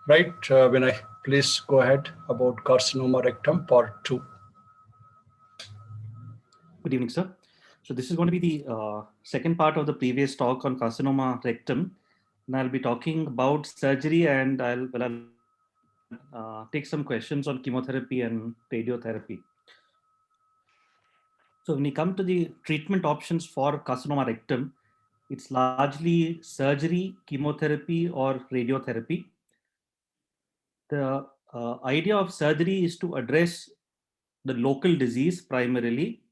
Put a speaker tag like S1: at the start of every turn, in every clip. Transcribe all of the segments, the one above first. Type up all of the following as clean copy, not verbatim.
S1: Right, Vinay, please go ahead about carcinoma rectum part 2.
S2: Good evening, sir. So this is going to be the second part of the previous talk on carcinoma rectum. And I'll be talking about surgery, and I'll take some questions on chemotherapy and radiotherapy. So when we come to the treatment options for carcinoma rectum, it's largely surgery, chemotherapy, or radiotherapy. The idea of surgery is to address the local disease primarily,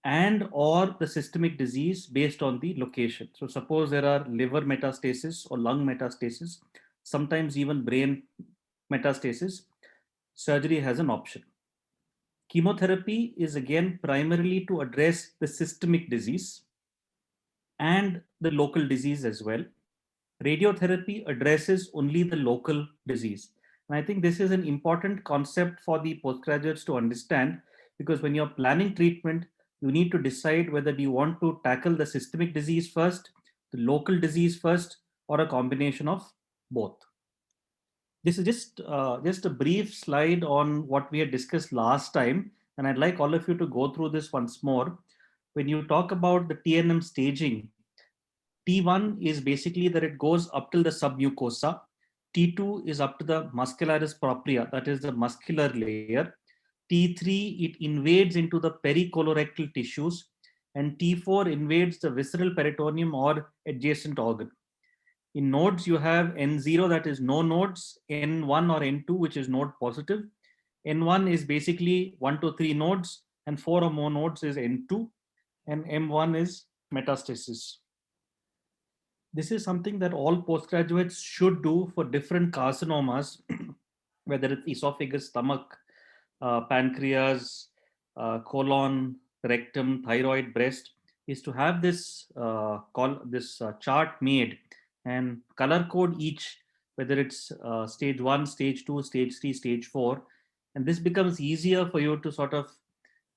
S2: and or the systemic disease based on the location. So suppose there are liver metastasis or lung metastasis, sometimes even brain metastasis, surgery has an option. Chemotherapy is again primarily to address the systemic disease and the local disease as well. Radiotherapy addresses only the local disease. And I think this is an important concept for the postgraduates to understand, because when you're planning treatment, you need to decide whether you want to tackle the systemic disease first, the local disease first, or a combination of both. This is just a brief slide on what we had discussed last time, and I'd like all of you to go through this once more. When you talk about the TNM staging, T1 is basically that it goes up till the submucosa. T2 is up to the muscularis propria, that is the muscular layer. T3, it invades into the pericolorectal tissues, and T4 invades the visceral peritoneum or adjacent organ. In nodes, you have N0, that is no nodes, N1 or N2, which is node positive. N1 is basically 1 to 3 nodes, and 4 or more nodes is N2, and M1 is metastasis. This is something that all postgraduates should do for different carcinomas, whether it's esophagus, stomach, pancreas, colon, rectum, thyroid, breast, is to have this chart made and color code each, whether it's stage 1, stage 2, stage 3, stage 4. And this becomes easier for you to sort of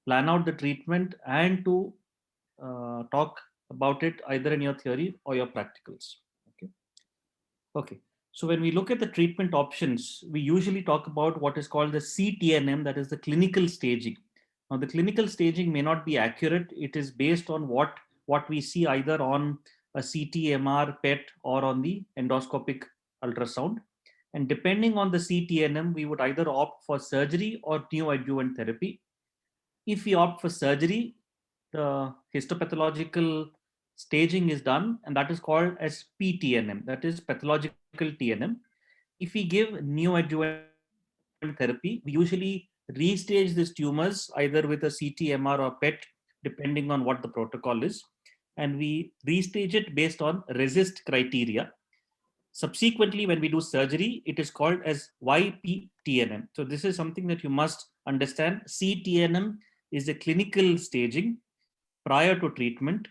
S2: plan out the treatment and to talk about it either in your theory or your practicals. Okay. So when we look at the treatment options, we usually talk about what is called the CTNM, that is the clinical staging. Now, the clinical staging may not be accurate. It is based on what we see either on a CT, MR, PET, or on the endoscopic ultrasound. And depending on the CTNM, we would either opt for surgery or neoadjuvant therapy. If we opt for surgery, the histopathological staging is done, and that is called as PTNM, that is pathological TNM. If we give neoadjuvant therapy, we usually restage these tumors either with a CT, MR, or PET, depending on what the protocol is, and we restage it based on RECIST criteria. Subsequently, when we do surgery, it is called as YPTNM. So this is something that you must understand. CTNM is the clinical staging prior to treatment.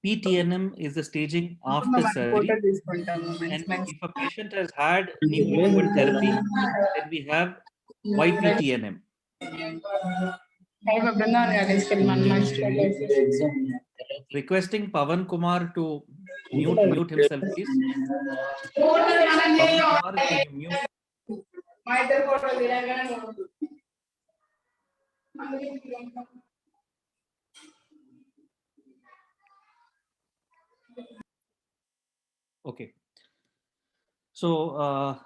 S2: PTNM is the staging after surgery. And if a patient has had neoadjuvant therapy, then we have YPTNM. Requesting Pavan Kumar to mute himself, please. Pavan Kumar, can you mute? Okay. So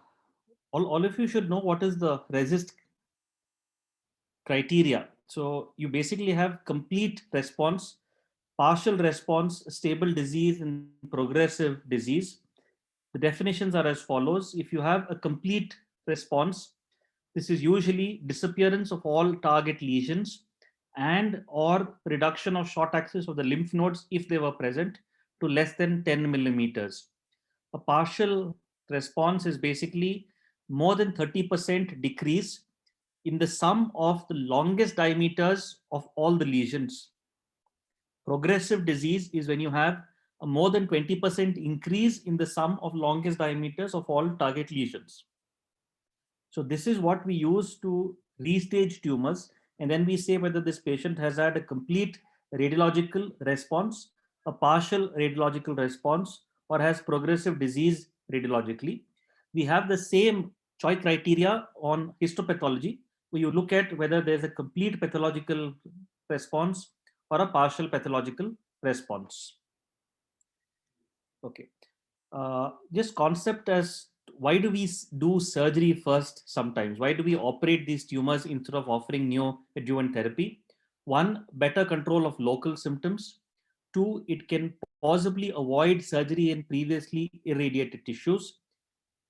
S2: all of you should know what is the RECIST criteria. So you basically have complete response, partial response, stable disease, and progressive disease. The definitions are as follows. If you have a complete response, this is usually disappearance of all target lesions and or reduction of short axis of the lymph nodes, if they were present, to less than 10 millimeters. A partial response is basically more than 30% decrease in the sum of the longest diameters of all the lesions. Progressive disease is when you have a more than 20% increase in the sum of longest diameters of all target lesions. So this is what we use to restage tumors, and then we say whether this patient has had a complete radiological response, a partial radiological response, or has progressive disease radiologically. we have the same Choi criteria on histopathology, where you look at whether there's a complete pathological response or a partial pathological response. Okay. Just concept as why do we do surgery first sometimes? Why do we operate these tumors instead of offering neoadjuvant therapy? One, better control of local symptoms. Two, it can possibly avoid surgery in previously irradiated tissues.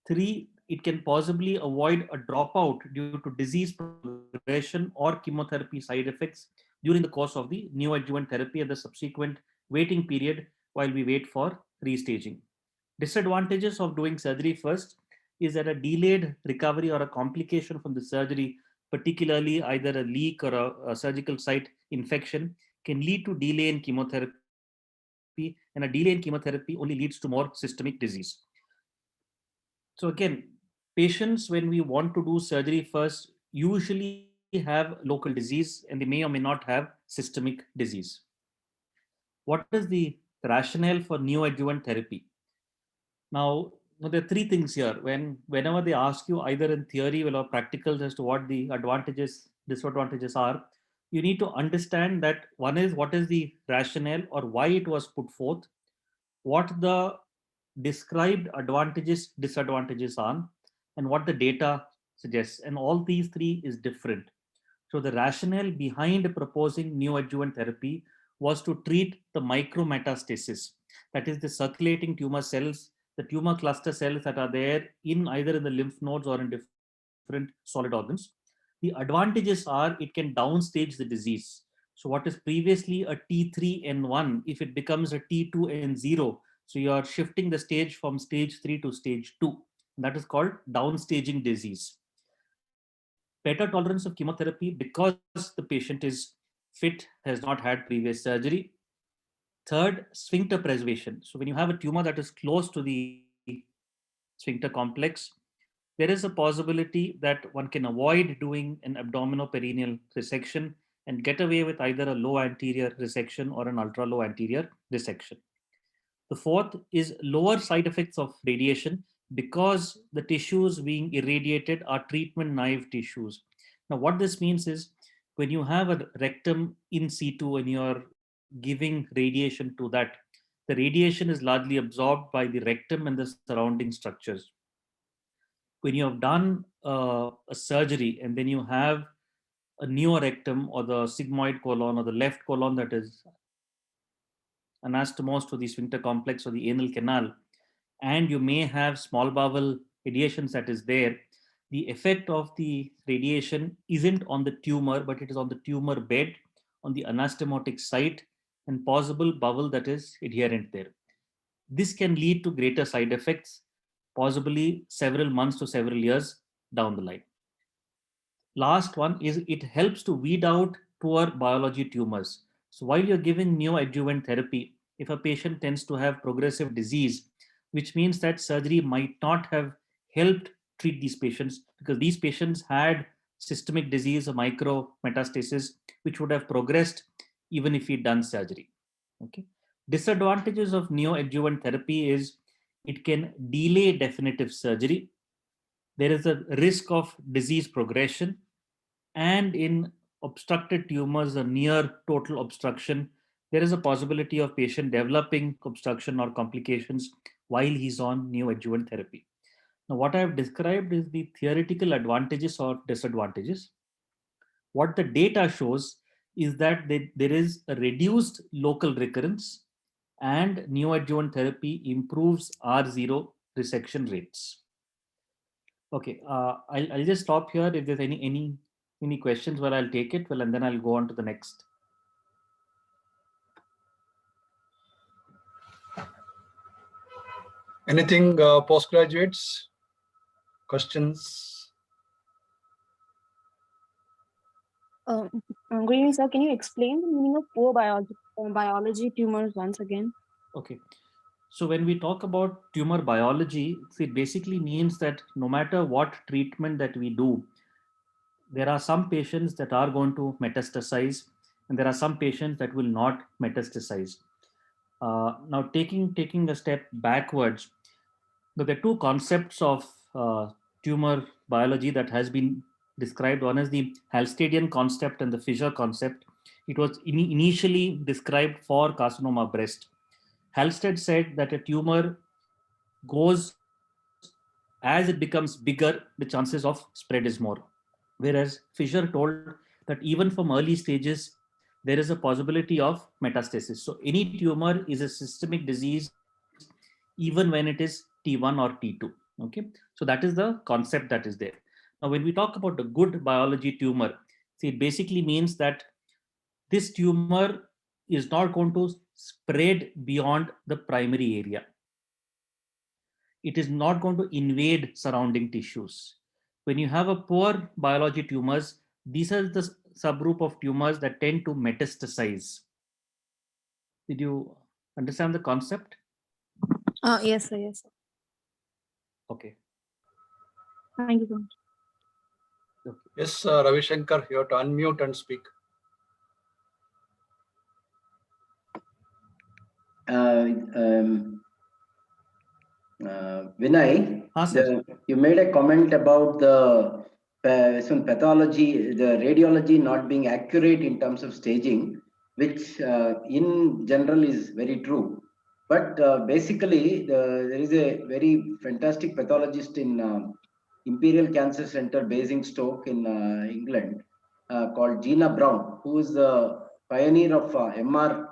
S2: Three, it can possibly avoid a dropout due to disease progression or chemotherapy side effects during the course of the neoadjuvant therapy and the subsequent waiting period while we wait for restaging. Disadvantages of doing surgery first is that a delayed recovery or a complication from the surgery, particularly either a leak or a surgical site infection, can lead to delay in chemotherapy, and a delay in chemotherapy only leads to more systemic disease. So again, patients, when we want to do surgery first, usually have local disease and they may or may not have systemic disease. What is the rationale for neoadjuvant therapy? Now, there are three things here. Whenever they ask you either in theory or practicals as to what the advantages, disadvantages are, you need to understand that one is what is the rationale or why it was put forth, what the described advantages, disadvantages are, and what the data suggests. And all these three is different. So the rationale behind proposing neoadjuvant therapy was to treat the micrometastasis, that is the circulating tumor cells, the tumor cluster cells that are there in either in the lymph nodes or in different solid organs. The advantages are it can downstage the disease. So what is previously a T3N1, if it becomes a T2N0, so you are shifting the stage from stage 3 to stage 2. That is called downstaging disease. Better tolerance of chemotherapy because the patient is fit, has not had previous surgery. Third, sphincter preservation. So when you have a tumor that is close to the sphincter complex, there is a possibility that one can avoid doing an abdominoperineal resection and get away with either a low anterior resection or an ultra low anterior resection. The fourth is lower side effects of radiation because the tissues being irradiated are treatment naive tissues. Now, what this means is when you have a rectum in situ and you're giving radiation to that, the radiation is largely absorbed by the rectum and the surrounding structures. When you have done a surgery and then you have a neorectum or the sigmoid colon or the left colon that is anastomosed to the sphincter complex or the anal canal, and you may have small bowel radiations that is there, the effect of the radiation isn't on the tumor, but it is on the tumor bed, on the anastomotic site, and possible bowel that is adherent there. This can lead to greater side effects, possibly several months to several years down the line. Last one is it helps to weed out poor biology tumors. So while you're giving neoadjuvant therapy, if a patient tends to have progressive disease, which means that surgery might not have helped treat these patients because these patients had systemic disease or micro metastasis, which would have progressed even if he'd done surgery. Okay. Disadvantages of neoadjuvant therapy is it can delay definitive surgery. There is a risk of disease progression, and in obstructed tumors or near total obstruction, there is a possibility of patient developing obstruction or complications while he's on neoadjuvant therapy. Now, what I have described is the theoretical advantages or disadvantages. What the data shows is that there is a reduced local recurrence and neoadjuvant therapy improves R0 resection rates. Okay, I'll just stop here. If there's any questions, well, I'll take it. Well, and then I'll go on to the next.
S1: Anything postgraduates? Questions?
S3: Good evening, sir. Can you explain the meaning of poor biology tumors once again?
S2: Okay. So when we talk about tumor biology, it basically means that no matter what treatment that we do, there are some patients that are going to metastasize and there are some patients that will not metastasize. Now taking a step backwards, there are two concepts of tumor biology that has been described. One is the Halstadian concept and the Fisher concept. It was initially described for carcinoma breast. Halsted said that a tumor goes as it becomes bigger, the chances of spread is more. Whereas Fisher told that even from early stages, there is a possibility of metastasis. So any tumor is a systemic disease, even when it is T1 or T2. Okay, so that is the concept that is there. Now, when we talk about the good biology tumor, see, it basically means that this tumor is not going to spread beyond the primary area. It is not going to invade surrounding tissues. When you have a poor biology tumors, these are the subgroup of tumors that tend to metastasize. Did you understand the concept?
S3: Yes, sir. Yes, sir.
S2: Okay.
S3: Thank you so much.
S2: Okay.
S1: Yes, Ravi Shankar, you have to unmute and speak.
S4: Vinay,
S2: Sir.
S4: you made a comment about the pathology, the radiology not being accurate in terms of staging, which in general is very true. But basically, there is a very fantastic pathologist in Imperial Cancer Center, Basingstoke in England, called Gina Brown, who is the pioneer of MR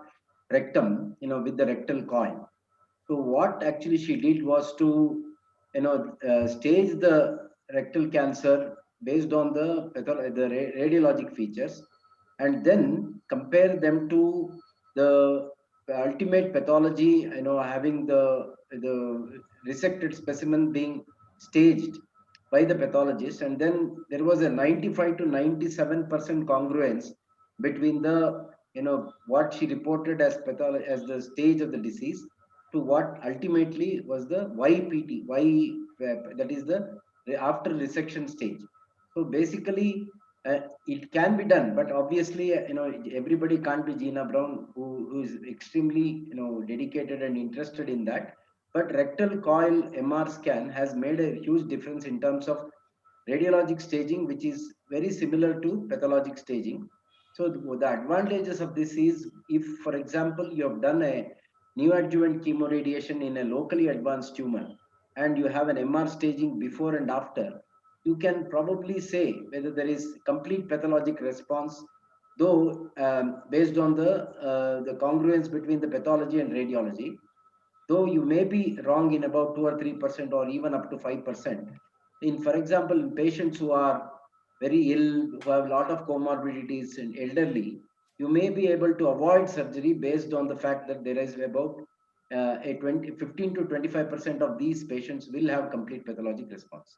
S4: rectum, with the rectal coil. So what actually she did was to, stage the rectal cancer based on the radiologic features, and then compare them to the ultimate pathology, having the resected specimen being staged by the pathologist, and then there was a 95 to 97% congruence between the what she reported as as the stage of the disease to what ultimately was the YPT, that is the after resection stage. So basically, it can be done, but obviously, everybody can't be Gina Brown, who is extremely, dedicated and interested in that. But rectal coil MR scan has made a huge difference in terms of radiologic staging, which is very similar to pathologic staging. So the advantages of this is, if, for example, you have done a neoadjuvant chemoradiation in a locally advanced tumor, and you have an MR staging before and after, you can probably say whether there is complete pathologic response, though based on the congruence between the pathology and radiology, though you may be wrong in about 2 or 3% or even up to 5%. For example, in patients who are very ill, who have a lot of comorbidities and elderly, you may be able to avoid surgery based on the fact that there is about 15 to 25% of these patients will have complete pathologic response.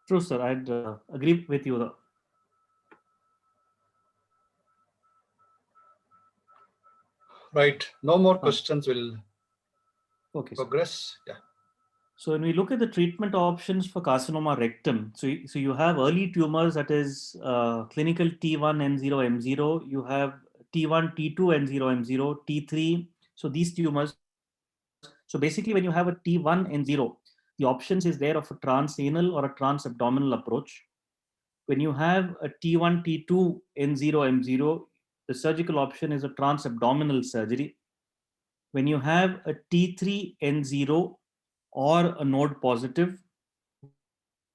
S2: True, sir. I'd agree with you.
S1: Right. No more questions will
S2: Okay, sir.
S1: progress. Yeah.
S2: So when we look at the treatment options for carcinoma rectum, so you have early tumors, that is clinical T1, N0, M0. You have T1, T2, N0, M0, T3. So these tumors. So basically, when you have a T1, N0, the options is there of a transanal or a transabdominal approach. When you have a T1, T2, N0, M0, the surgical option is a transabdominal surgery. When you have a T3, N0, or a node positive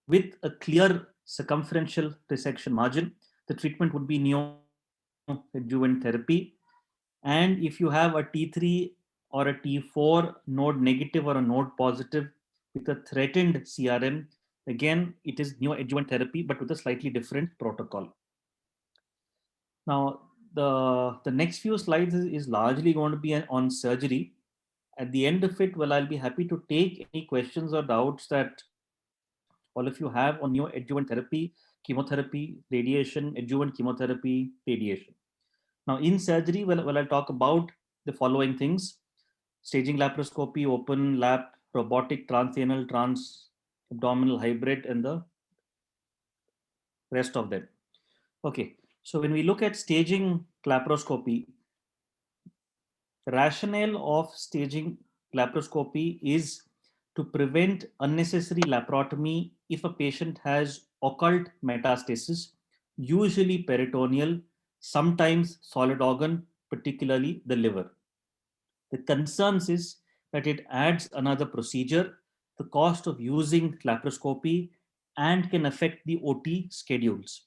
S2: with a clear circumferential resection margin, the treatment would be neoadjuvant therapy. And if you have a T3 or a T4 node negative or a node positive with a threatened CRM, again, it is neoadjuvant therapy, but with a slightly different protocol. Now, the next few slides is largely going to be on surgery. At the end of it, well, I'll be happy to take any questions or doubts that all of you have on neoadjuvant therapy, chemotherapy, radiation, adjuvant chemotherapy, radiation. Now, in surgery, well, I'll talk about the following things: staging laparoscopy, open lap, robotic, transanal, transabdominal hybrid, and the rest of them. Okay, so when we look at staging laparoscopy, the rationale of staging laparoscopy is to prevent unnecessary laparotomy if a patient has occult metastasis, usually peritoneal, sometimes solid organ, particularly the liver. The concerns is that it adds another procedure, the cost of using laparoscopy, and can affect the OT schedules.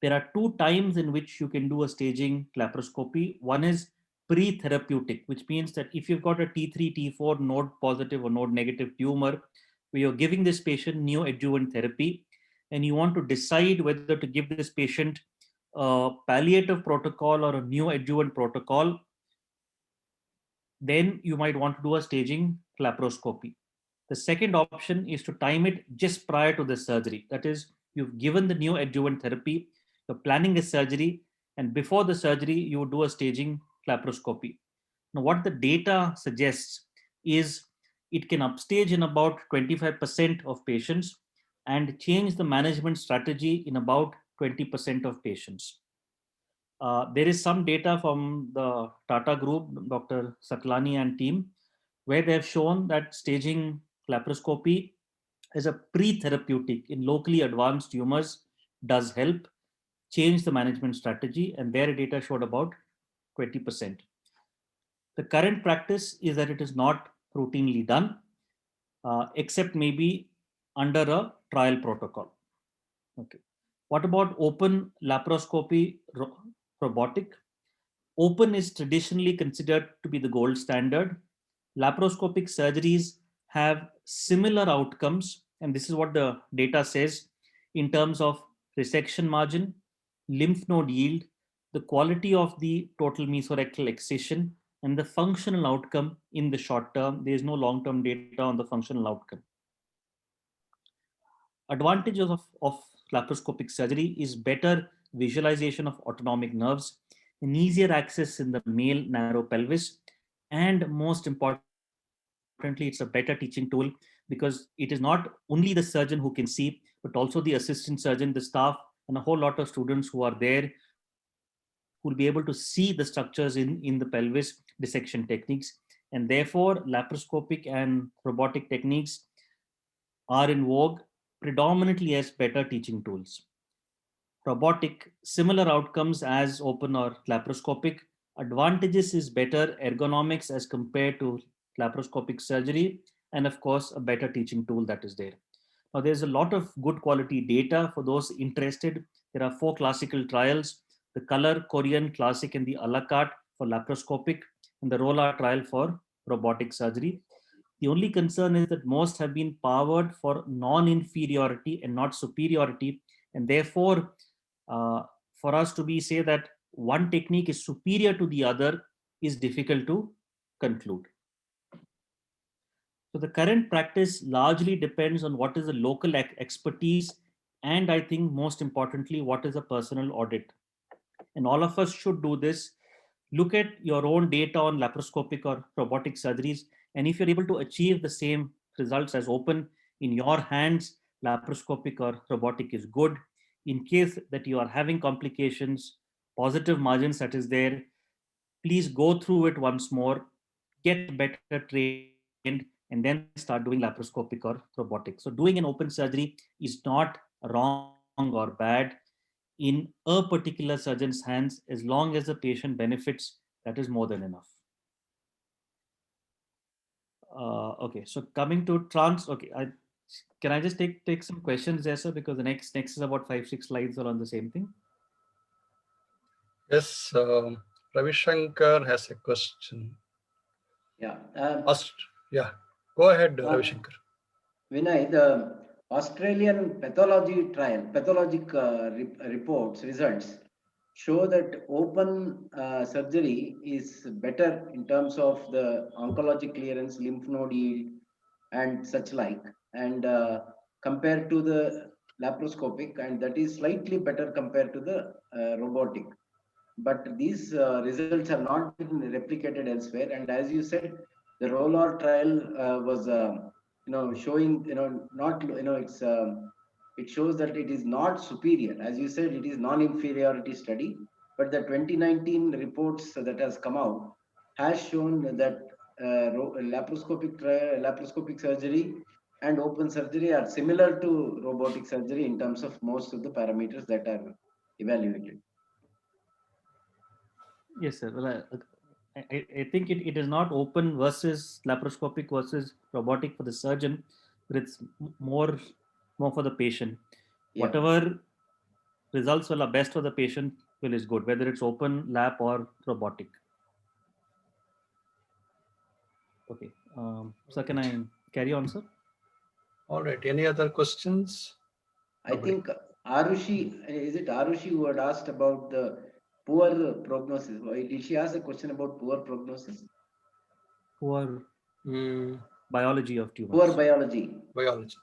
S2: There are two times in which you can do a staging laparoscopy. One is pre-therapeutic, which means that if you've got a T3, T4 node positive or node negative tumor, where you're giving this patient neoadjuvant therapy, and you want to decide whether to give this patient a palliative protocol or a neoadjuvant protocol, then you might want to do a staging laparoscopy. The second option is to time it just prior to the surgery. That is, you've given the neoadjuvant therapy, you're planning a surgery, and before the surgery, you would do a staging laparoscopy. Now, what the data suggests is it can upstage in about 25% of patients and change the management strategy in about 20% of patients. There is some data from the Tata Group, Dr. Saklani and team, where they have shown that staging laparoscopy as a pre-therapeutic in locally advanced tumors does help change the management strategy, and their data showed about 20%. The current practice is that it is not routinely done, except maybe under a trial protocol. Okay. What about open laparoscopy robotic? Open is traditionally considered to be the gold standard. Laparoscopic surgeries have similar outcomes, and this is what the data says in terms of resection margin, lymph node yield, the quality of the total mesorectal excision, and the functional outcome in the short term. There is no long-term data on the functional outcome. Advantages of laparoscopic surgery is better visualization of autonomic nerves, an easier access in the male narrow pelvis, and most importantly, it's a better teaching tool because it is not only the surgeon who can see, but also the assistant surgeon, the staff, and a whole lot of students who are there who will be able to see the structures in the pelvis dissection techniques. And therefore, laparoscopic and robotic techniques are in vogue predominantly as better teaching tools. Robotic, similar outcomes as open or laparoscopic. Advantages is better ergonomics as compared to laparoscopic surgery, and of course, a better teaching tool that is there. Now, there's a lot of good quality data for those interested. There are 4 classical trials, the Color, Korean, Classic, and the a la carte for laparoscopic, and the ROLA trial for robotic surgery. The only concern is that most have been powered for non-inferiority and not superiority, and therefore, for us to say that one technique is superior to the other is difficult to conclude. So the current practice largely depends on what is the local expertise, and I think most importantly, what is a personal audit. And all of us should do this. Look at your own data on laparoscopic or robotic surgeries, and if you're able to achieve the same results as open in your hands, laparoscopic or robotic is good. In case that you are having complications, positive margins that is there, please go through it once more, get better trained, and then start doing laparoscopic or robotic. So doing an open surgery is not wrong or bad in a particular surgeon's hands. As long as the patient benefits, that is more than enough. Okay, so coming to can I just take some questions there, sir? Because the next is about 5-6 slides are on the same thing.
S1: Yes, Ravi Shankar has a question.
S4: Yeah.
S1: Yeah, go ahead, Ravi Shankar.
S4: Vinay, the Australian pathologic reports results show that open surgery is better in terms of the oncologic clearance, lymph node yield, and such like, and compared to the laparoscopic, and that is slightly better compared to the robotic. But these results are not been replicated elsewhere. And as you said, the ROLAR trial was showing not it shows that it is not superior. As you said, it is non-inferiority study, but the 2019 reports that has come out has shown that laparoscopic surgery and open surgery are similar to robotic surgery in terms of most of the parameters that are evaluated.
S2: Yes, sir. Well, I think it is not open versus laparoscopic versus robotic for the surgeon, but it's more for the patient.
S4: Yeah.
S2: Whatever results will are best for the patient will is good, whether it's open, lap, or robotic. Okay. So can I carry on, sir?
S1: All right. Any other questions?
S4: I think Arushi, is it Arushi who had asked about the poor prognosis? Did she ask a question about poor prognosis?
S2: Poor
S1: Hmm,
S2: biology of tumors.
S4: Poor biology.
S1: biology.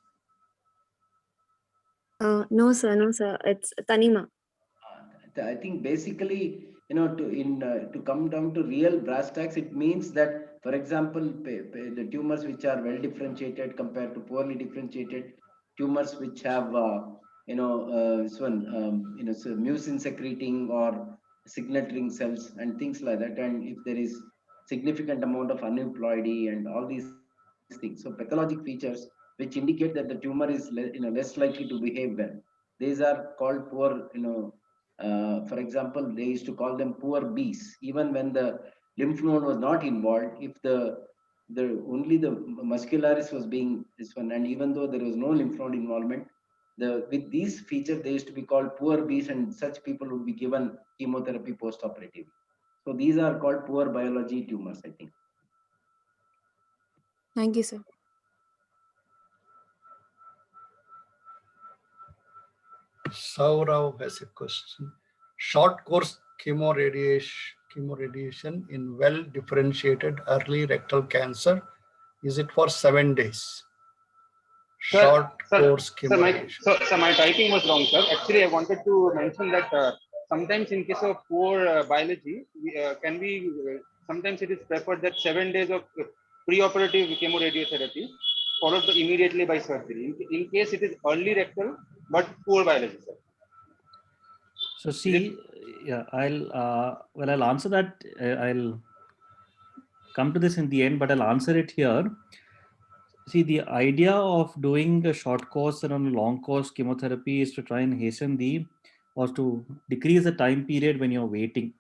S3: No, sir. No, sir. It's Tanima.
S4: I think basically, to come down to real brass tacks, it means that, for example, the tumors which are well differentiated compared to poorly differentiated tumors which have, so mucin secreting or signatoring cells and things like that, and if there is significant amount of aneuploidy and all these things, so pathologic features which indicate that the tumor is less likely to behave well. These are called poor, for example, they used to call them poor bees. Even when the lymph node was not involved, if the only the muscularis was being this one, and even though there was no lymph node involvement, with these features they used to be called poor bees, and such people would be given chemotherapy post-operative. So these are called poor biology tumors, I think.
S3: Thank you, sir.
S1: Saurav has a question. Short course chemoradiation in well differentiated early rectal cancer. Is it for 7 days? Short course chemoradiation.
S5: So my typing was wrong, sir. Actually, I wanted to mention that sometimes in case of poor biology, sometimes it is preferred that 7 days of preoperative chemoradiotherapy followed immediately by surgery. In case it is early rectal but poor biology, sir.
S2: So see, yeah, I'll answer that. I'll come to this in the end, but I'll answer it here. See, the idea of doing a short course and a long course chemotherapy is to try and or to decrease the time period when you're waiting.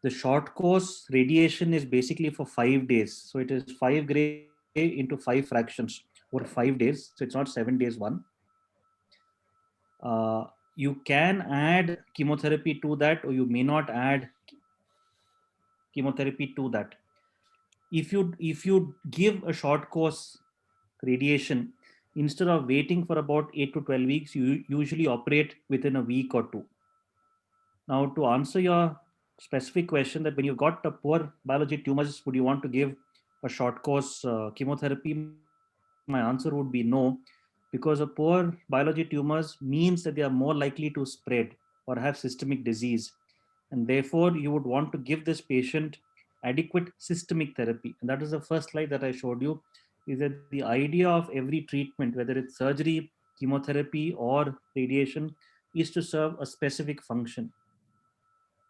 S2: The short course radiation is basically for 5 days. So it is 5 gray into 5 fractions over 5 days. So it's not 7 days one. You can add chemotherapy to that, or you may not add chemotherapy to that. If you give a short course radiation, instead of waiting for about 8 to 12 weeks, you usually operate within a week or two. Now, to answer your specific question, that when you've got a poor biology tumors, would you want to give a short course chemotherapy? My answer would be no, because a poor biology tumors means that they are more likely to spread or have systemic disease. And therefore, you would want to give this patient adequate systemic therapy. And that is the first slide that I showed you, is that the idea of every treatment, whether it's surgery, chemotherapy, or radiation, is to serve a specific function.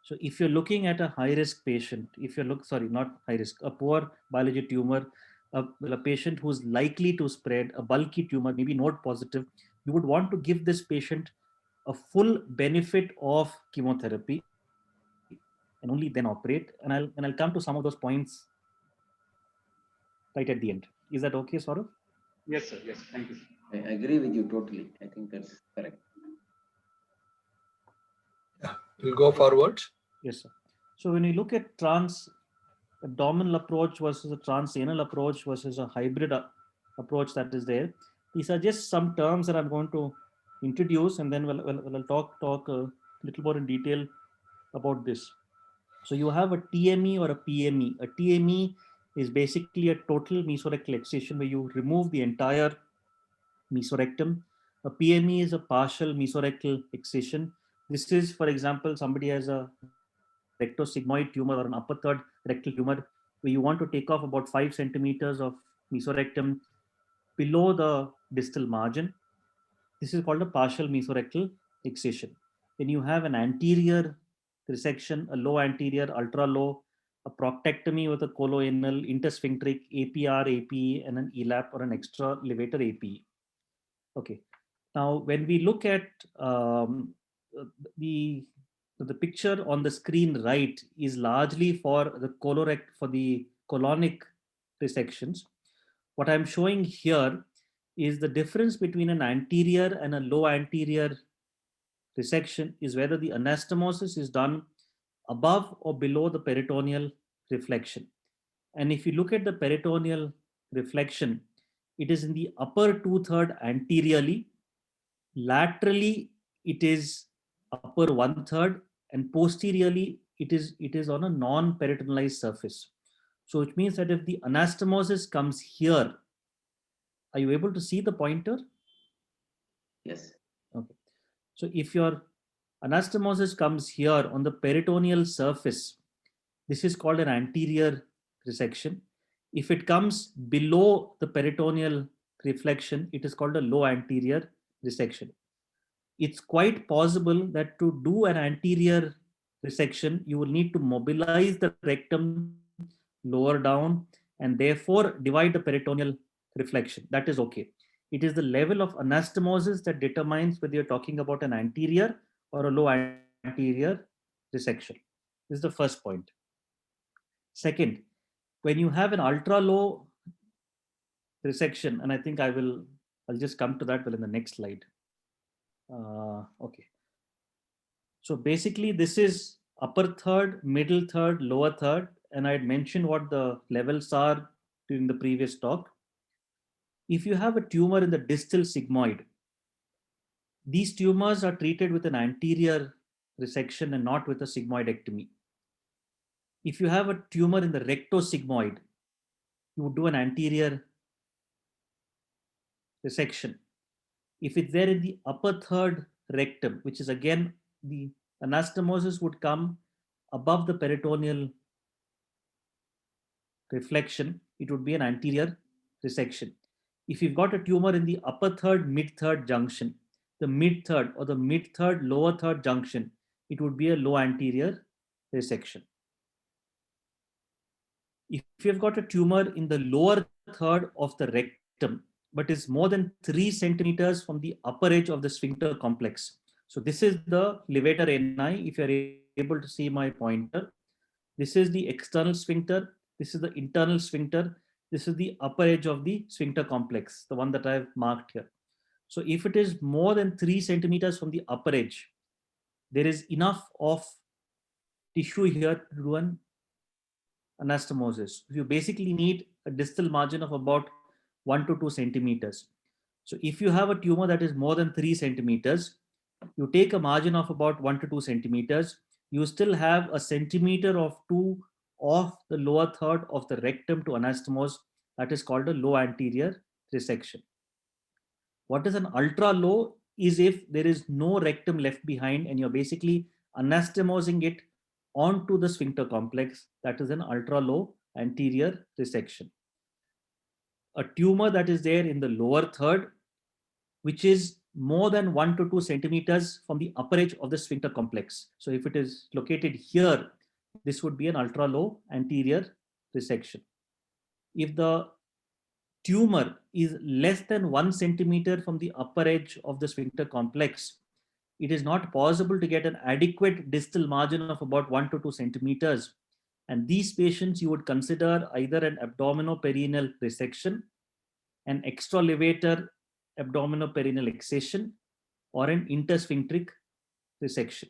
S2: So if you're looking at a high risk patient, not high risk, a poor biology tumor, a patient who's likely to spread, a bulky tumor, maybe node positive, you would want to give this patient a full benefit of chemotherapy and only then operate. And I'll come to some of those points right at the end. Is that okay, Saurav?
S5: Yes, sir. Yes, thank you.
S4: I agree with you totally. I think that's correct.
S1: Yeah, we'll go forward.
S2: Yes, sir. So when you look at trans-abdominal approach versus a transanal approach versus a hybrid approach that is there, these are just some terms that I'm going to introduce, and then we'll talk a little more in detail about this. So you have a TME or a PME. A TME is basically a total mesorectal excision where you remove the entire mesorectum. A PME is a partial mesorectal excision. This is, for example, somebody has a rectosigmoid tumor or an upper third rectal tumor where you want to take off about 5 centimeters of mesorectum below the distal margin. This is called a partial mesorectal excision. Then you have an anterior resection, a low anterior, ultra low, a proctectomy with a coloanal, intersphincteric, APR, APE, and an ELAP or an extra levator APE. Okay. Now, when we look at the picture on the screen right is largely for the colonic resections. What I'm showing here is the difference between an anterior and a low anterior resection is whether the anastomosis is done above or below the peritoneal reflection. And if you look at the peritoneal reflection, it is in the upper 2/3 anteriorly, laterally it is upper 1/3, and posteriorly it is on a non-peritonealized surface. So it means that if the anastomosis comes here, are you able to see the pointer?
S4: Yes.
S2: Okay. So if your anastomosis comes here on the peritoneal surface, this is called an anterior resection. If it comes below the peritoneal reflection, it is called a low anterior resection. It's quite possible that to do an anterior resection, you will need to mobilize the rectum lower down and therefore divide the peritoneal reflection. That is okay. It is the level of anastomosis that determines whether you're talking about an anterior or a low anterior resection. This is the first point. Second, when you have an ultra low resection, and I think I'll just come to that in the next slide. Okay. So basically this is upper third, middle third, lower third, and I had mentioned what the levels are during the previous talk. If you have a tumor in the distal sigmoid, these tumors are treated with an anterior resection and not with a sigmoidectomy. If you have a tumor in the rectosigmoid, you would do an anterior resection. If it's there in the upper third rectum, which is again, the anastomosis would come above the peritoneal reflection, it would be an anterior resection. If you've got a tumor in the upper third, mid third junction, the mid third or the mid third, lower third junction, it would be a low anterior resection. If you've got a tumor in the lower third of the rectum, but is more than 3 centimeters from the upper edge of the sphincter complex. So this is the levator ani, if you're able to see my pointer. This is the external sphincter. This is the internal sphincter. This is the upper edge of the sphincter complex, the one that I've marked here. So if it is more than 3 centimeters from the upper edge, there is enough of tissue here to do an anastomosis. You basically need a distal margin of about 1 to 2 centimeters. So if you have a tumor that is more than 3 centimeters, you take a margin of about 1 to 2 centimeters, you still have a centimeter of 2 of the lower third of the rectum to anastomose. That is called a low anterior resection. What is an ultra low is if there is no rectum left behind and you're basically anastomosing it onto the sphincter complex. That is an ultra low anterior resection. A tumor that is there in the lower third, which is more than 1 to 2 centimeters from the upper edge of the sphincter complex. So if it is located here, this would be an ultra low anterior resection. If the tumor is less than 1 centimeter from the upper edge of the sphincter complex, it is not possible to get an adequate distal margin of about 1 to 2 centimeters. And these patients you would consider either an abdominoperineal resection, an extralevator abdominoperineal excision, or an intersphincteric resection.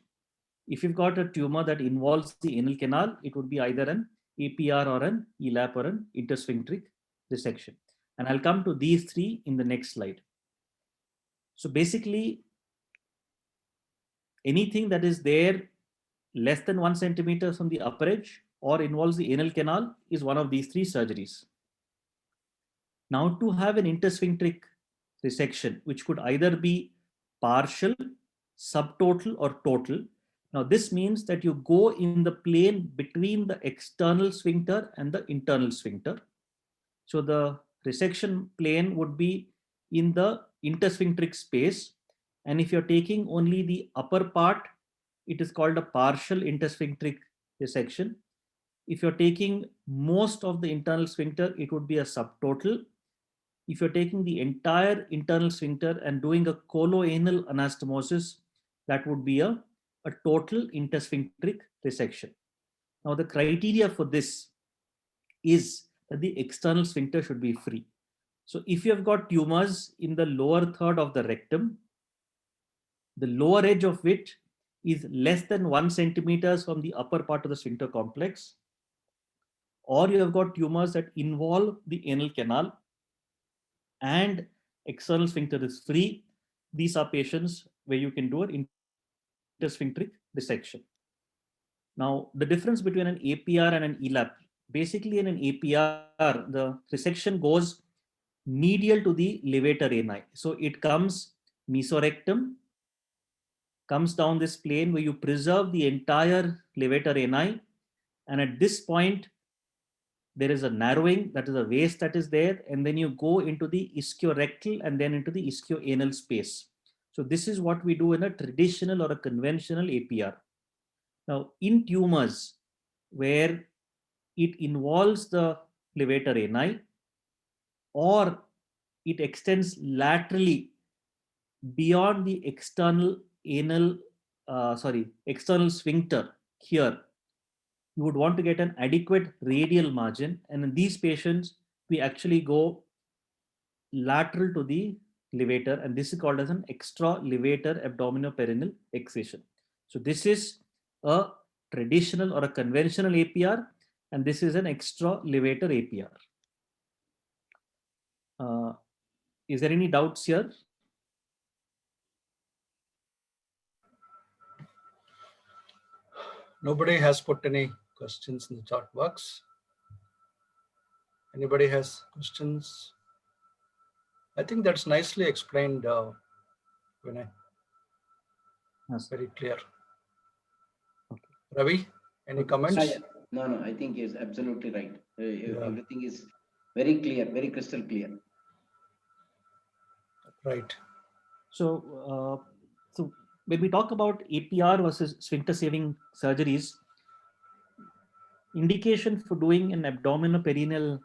S2: If you've got a tumor that involves the anal canal, it would be either an APR or an ELAP or an intersphincteric resection. And I'll come to these three in the next slide. So basically, anything that is there less than 1 centimeter from the upper edge or involves the anal canal is one of these three surgeries. Now, to have an intersphincteric resection, which could either be partial, subtotal, or total. Now, this means that you go in the plane between the external sphincter and the internal sphincter. So the resection plane would be in the intersphincteric space. And if you're taking only the upper part, it is called a partial intersphincteric resection. If you're taking most of the internal sphincter, it would be a subtotal. If you're taking the entire internal sphincter and doing a coloanal anastomosis, that would be a total intersphincteric resection. Now, the criteria for this is that the external sphincter should be free. So if you have got tumors in the lower third of the rectum, the lower edge of which is less than 1 centimeters from the upper part of the sphincter complex, or you have got tumors that involve the anal canal and external sphincter is free, these are patients where you can do an intersphincteric resection. Now, the difference between an APR and an ELAP, basically in an APR, the resection goes medial to the levator ani. So it comes mesorectum, comes down this plane where you preserve the entire levator ani. And at this point, there is a narrowing, that is a waist that is there. And then you go into the ischiorectal and then into the ischioanal space. So this is what we do in a traditional or a conventional APR. Now, in tumors where it involves the levator ani or it extends laterally beyond the external external sphincter here, you would want to get an adequate radial margin. And in these patients, we actually go lateral to the levator, and this is called as an extra levator abdominoperineal excision. So this is a traditional or a conventional APR, and this is an extra levator APR. Is there any doubts here?
S1: Nobody has put any questions in the chat box. Anybody has questions? I think that's nicely explained, Vinay.
S2: Yes.
S1: Very clear.
S2: Okay.
S1: Ravi, any comments?
S4: No, I think he's absolutely right. Everything is very clear, very crystal clear.
S1: Right.
S2: So, so when we talk about APR versus sphincter saving surgeries, indication for doing an abdominoperineal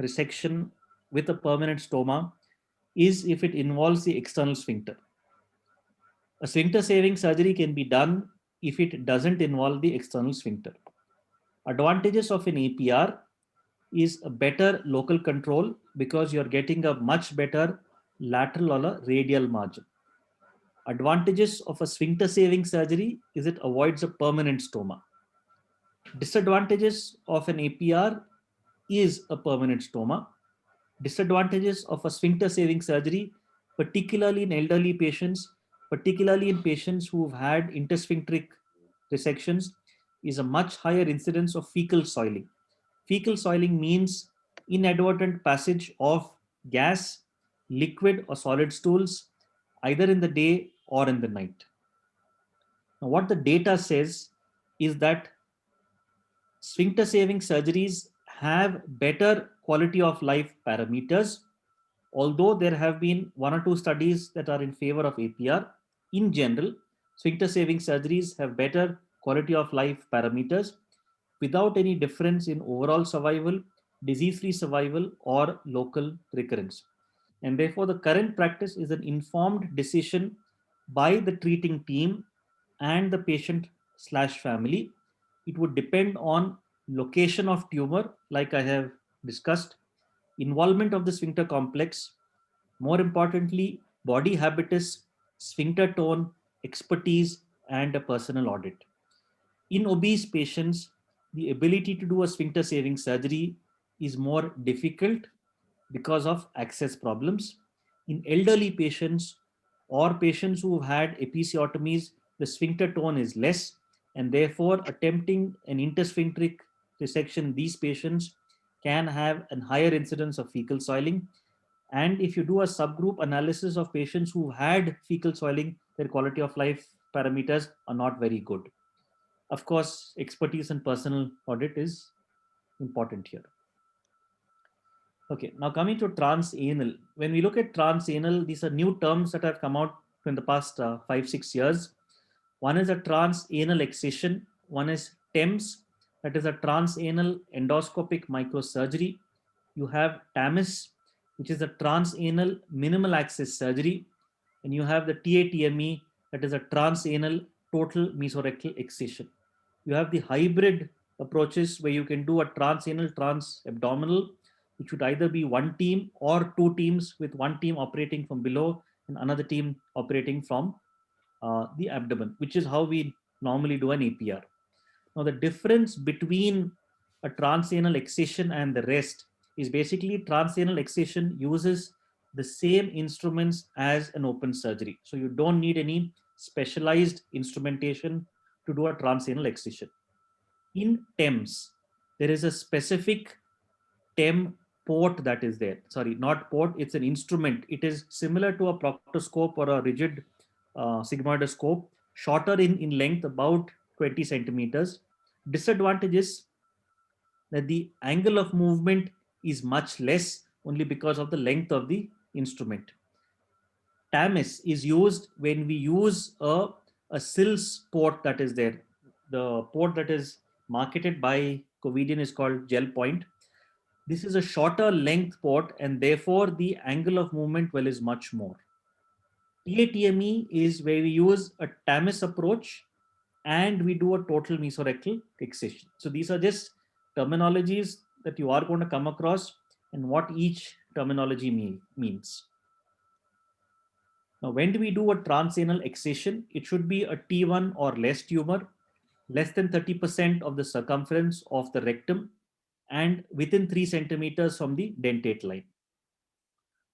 S2: resection with a permanent stoma is if it involves the external sphincter. A sphincter saving surgery can be done if it doesn't involve the external sphincter. Advantages of an APR is a better local control because you're getting a much better lateral or a radial margin. Advantages of a sphincter saving surgery is it avoids a permanent stoma. Disadvantages of an APR is a permanent stoma. Disadvantages of a sphincter saving surgery, particularly in elderly patients, particularly in patients who've had intersphincteric resections, is a much higher incidence of fecal soiling. Fecal soiling means inadvertent passage of gas, liquid or solid stools, either in the day or in the night. Now, what the data says is that sphincter saving surgeries have better quality of life parameters. Although there have been 1 or 2 studies that are in favor of APR, in general, sphincter saving surgeries have better quality of life parameters without any difference in overall survival, disease-free survival, or local recurrence. And therefore, the current practice is an informed decision by the treating team and the patient/family. It would depend on location of tumor, like I have discussed, involvement of the sphincter complex, more importantly, body habitus, sphincter tone, expertise, and a personal audit. In obese patients, the ability to do a sphincter saving surgery is more difficult because of access problems. In elderly patients or patients who have had episiotomies, the sphincter tone is less, and therefore attempting an intersphincteric resection in these patients can have a higher incidence of fecal soiling. And if you do a subgroup analysis of patients who had fecal soiling, their quality of life parameters are not very good. Of course, expertise and personal audit is important here. Okay, now coming to transanal. When we look at transanal, these are new terms that have come out in the past 5-6 years. One is a transanal excision, one is TEMS, that is a transanal endoscopic microsurgery. You have TAMIS, which is a transanal minimal access surgery. And you have the TATME, that is a transanal total mesorectal excision. You have the hybrid approaches where you can do a transanal, transabdominal, which would either be one team or two teams, with one team operating from below and another team operating from the abdomen, which is how we normally do an APR. Now, the difference between a transanal excision and the rest is basically transanal excision uses the same instruments as an open surgery. So you don't need any specialized instrumentation to do a transanal excision. In TEMS, there is a specific TEM port that is there. Sorry, not port, it's an instrument. It is similar to a proctoscope or a rigid sigmoidoscope, shorter in length, about 20 centimeters. Disadvantage is that the angle of movement is much less only because of the length of the instrument. TAMIS is used when we use a SILS port that is there. The port that is marketed by Covidien is called Gel Point. This is a shorter length port, and therefore the angle of movement well is much more. TATME is where we use a TAMIS approach and we do a total mesorectal excision. So these are just terminologies that you are going to come across and what each terminology means. Now, when do we do a transanal excision? It should be a T1 or less tumor, less than 30% of the circumference of the rectum, and within 3 centimeters from the dentate line.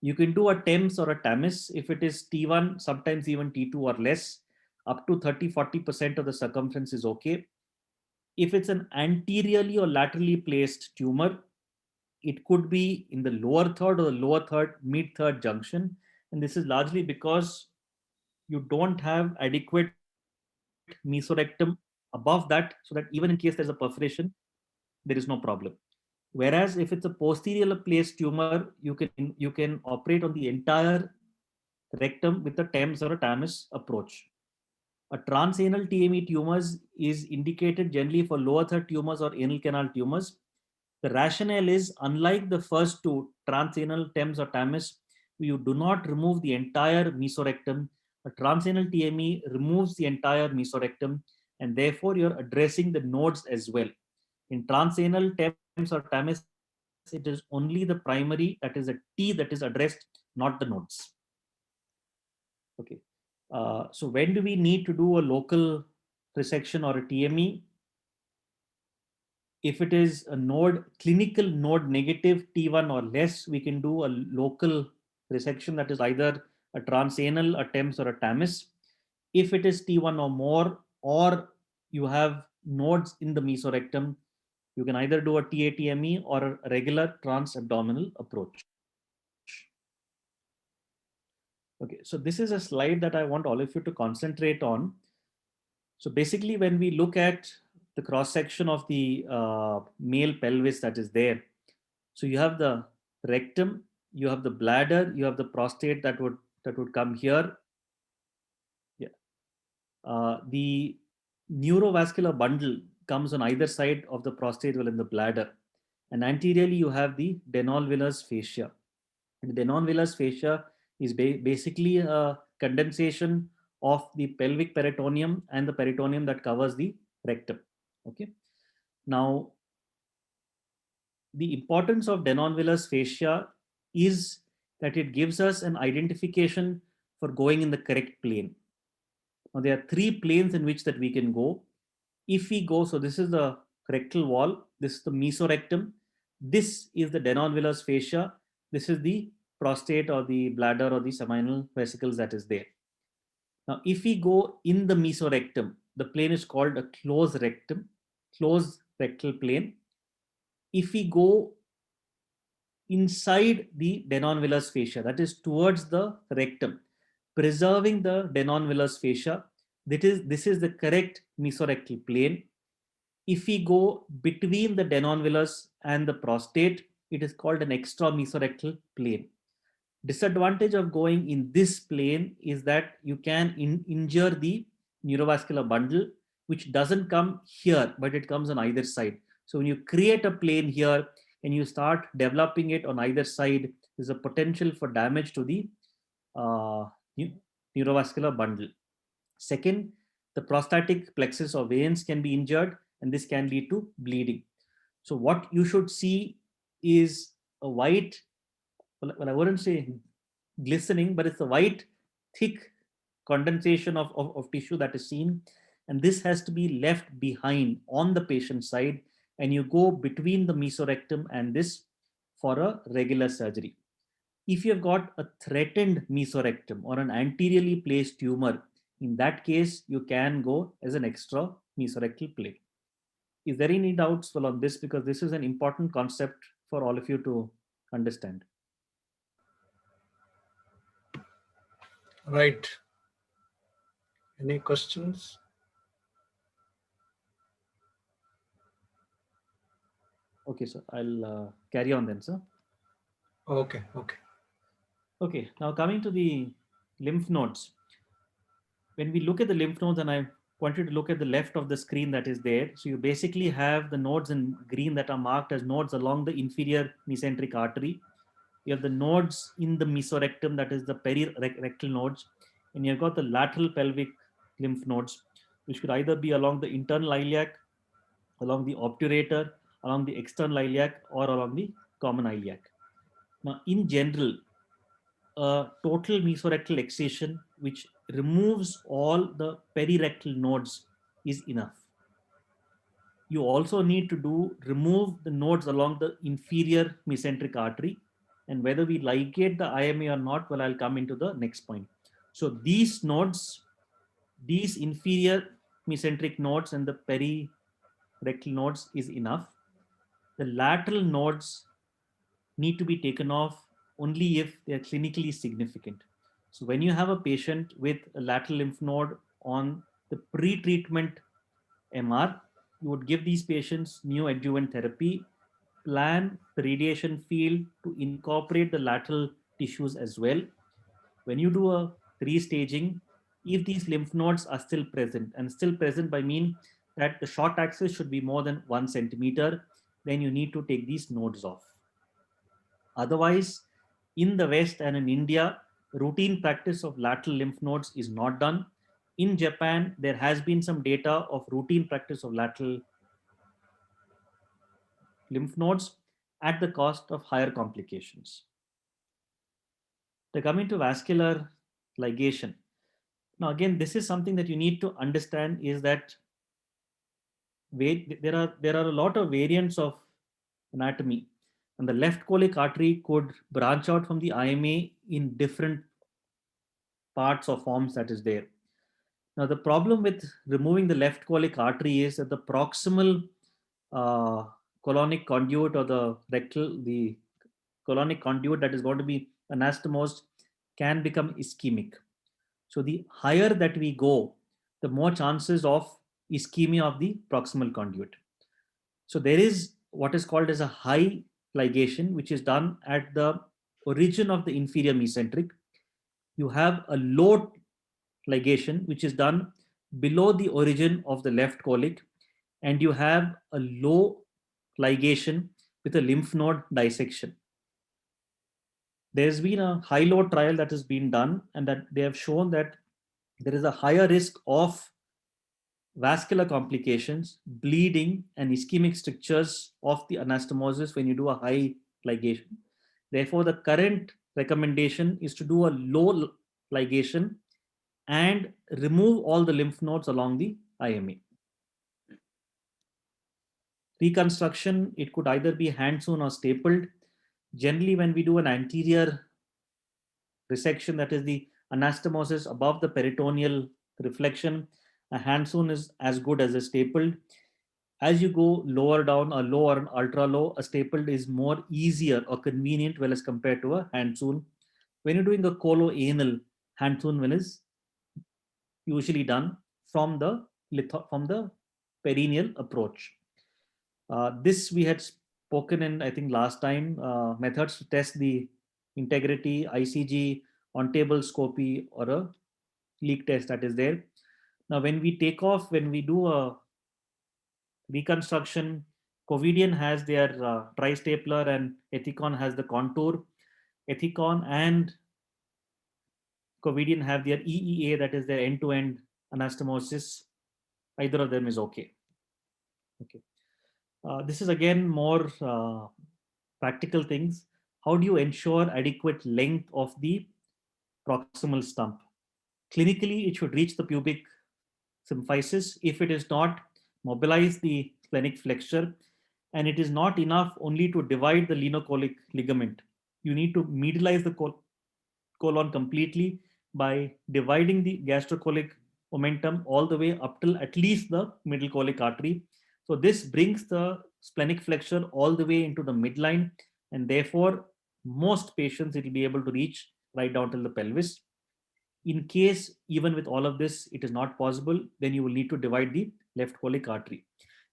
S2: You can do a TEMS or a TAMIS if it is T1, sometimes even T2 or less. Up to 30-40% of the circumference is okay. If it's an anteriorly or laterally placed tumor, it could be in the lower third or the lower third, mid third junction. And this is largely because you don't have adequate mesorectum above that, so that even in case there's a perforation, there is no problem. Whereas if it's a posterior placed tumor, you can operate on the entire rectum with a TEMS or a TAMIS approach. A transanal TME tumors is indicated generally for lower third tumors or anal canal tumors. The rationale is, unlike the first two, transanal TEMS or TAMIS, you do not remove the entire mesorectum. A transanal TME removes the entire mesorectum, and therefore you're addressing the nodes as well. In transanal TEMS or TAMIS, it is only the primary, that is a T, that is addressed, not the nodes. Okay. So when do we need to do a local resection or a TME? If it is a node, clinical node negative T1 or less, we can do a local resection, that is either a transanal, a TEMS or a TAMIS. If it is T1 or more, or you have nodes in the mesorectum, you can either do a TATME or a regular transabdominal approach. Okay, so this is a slide that I want all of you to concentrate on. So basically, when we look at the cross section of the male pelvis that is there, so you have the rectum, you have the bladder, you have the prostate that would come here. Yeah, the neurovascular bundle comes on either side of the prostate well in the bladder, and anteriorly you have the Denonvillers fascia. And the Denonvillers fascia is basically a condensation of the pelvic peritoneum and the peritoneum that covers the rectum. Okay. Now, the importance of Denonvillers fascia is that it gives us an identification for going in the correct plane. Now, there are 3 planes in which that we can go. If we go, so this is the rectal wall, this is the mesorectum, this is the Denonvillers fascia, this is the prostate or the bladder or the seminal vesicles that is there. Now, if we go in the mesorectum, the plane is called a closed rectum, closed rectal plane. If we go inside the Denonvillers fascia, that is towards the rectum, preserving the Denonvillers fascia, this is the correct mesorectal plane. If we go between the Denonvillers and the prostate, it is called an extra mesorectal plane. Disadvantage of going in this plane is that you can injure the neurovascular bundle, which doesn't come here, but it comes on either side. So when you create a plane here and you start developing it on either side, there's a potential for damage to the neurovascular bundle. Second, the prostatic plexus or veins can be injured, and this can lead to bleeding. So what you should see is a white, well, I wouldn't say glistening, but it's a white, thick condensation of tissue that is seen. And this has to be left behind on the patient side. And you go between the mesorectum and this for a regular surgery. If you have got a threatened mesorectum or an anteriorly placed tumor, in that case, you can go as an extra mesorectal plane. Is there any doubts on this? Because this is an important concept for all of you to understand.
S1: Right. Any questions?
S2: Okay, sir. I'll carry on then, sir.
S1: Okay.
S2: Okay, now coming to the lymph nodes. When we look at the lymph nodes, and I want you to look at the left of the screen that is there. So you basically have the nodes in green that are marked as nodes along the inferior mesenteric artery. You have the nodes in the mesorectum, that is the perirectal nodes. And you've got the lateral pelvic lymph nodes, which could either be along the internal iliac, along the obturator, along the external iliac, or along the common iliac. Now, in general, a total mesorectal excision which removes all the perirectal nodes is enough. You also need to remove the nodes along the inferior mesenteric artery, and whether we ligate the IMA or not, well, I'll come into the next point. So these nodes, these inferior mesenteric nodes and the perirectal nodes is enough. The lateral nodes need to be taken off only if they are clinically significant. So when you have a patient with a lateral lymph node on the pre-treatment MR, you would give these patients neoadjuvant therapy, plan the radiation field to incorporate the lateral tissues as well. When you do a restaging, if these lymph nodes are still present, and still present by mean that the short axis should be more than 1 centimeter, then you need to take these nodes off. Otherwise, in the West and in India, routine practice of lateral lymph nodes is not done. In Japan, there has been some data of routine practice of lateral lymph nodes at the cost of higher complications. To come into vascular ligation. Now, again, this is something that you need to understand is that there are a lot of variants of anatomy, and the left colic artery could branch out from the IMA in different parts or forms that is there. Now, the problem with removing the left colic artery is that the proximal colonic conduit or the colonic conduit that is going to be anastomosed can become ischemic. So the higher that we go, the more chances of ischemia of the proximal conduit. So there is what is called as a high ligation, which is done at the origin of the inferior mesenteric. You have a low ligation, which is done below the origin of the left colic, and you have a low ligation with a lymph node dissection. There's been a high-low trial that has been done, and that they have shown that there is a higher risk of vascular complications, bleeding, and ischemic strictures of the anastomosis when you do a high ligation. Therefore, the current recommendation is to do a low ligation and remove all the lymph nodes along the IMA. Reconstruction, it could either be hand-sewn or stapled. Generally, when we do an anterior resection, that is the anastomosis above the peritoneal reflection, a hand-sewn is as good as a stapled. As you go lower down, or low or ultra low, a stapled is more easier or convenient, well, as compared to a hand-sewn. When you're doing a coloanal, hand-sewn one is usually done from the perineal approach. This we had spoken in, I think, last time, methods to test the integrity, ICG, on-table scopy, or a leak test that is there. Now, when we do a reconstruction, Covidien has their tri-stapler and Ethicon has the contour. Ethicon and Covidien have their EEA, that is their end-to-end anastomosis. Either of them is okay. Okay. This is again more practical things. How do you ensure adequate length of the proximal stump? Clinically, it should reach the pubic symphysis. If it is not, mobilize the splenic flexure. And it is not enough only to divide the lenocolic ligament. You need to medialize the colon completely by dividing the gastrocolic omentum all the way up till at least the middle colic artery. So this brings the splenic flexure all the way into the midline, and therefore most patients it will be able to reach right down till the pelvis. In case even with all of this it is not possible, then you will need to divide the left colic artery.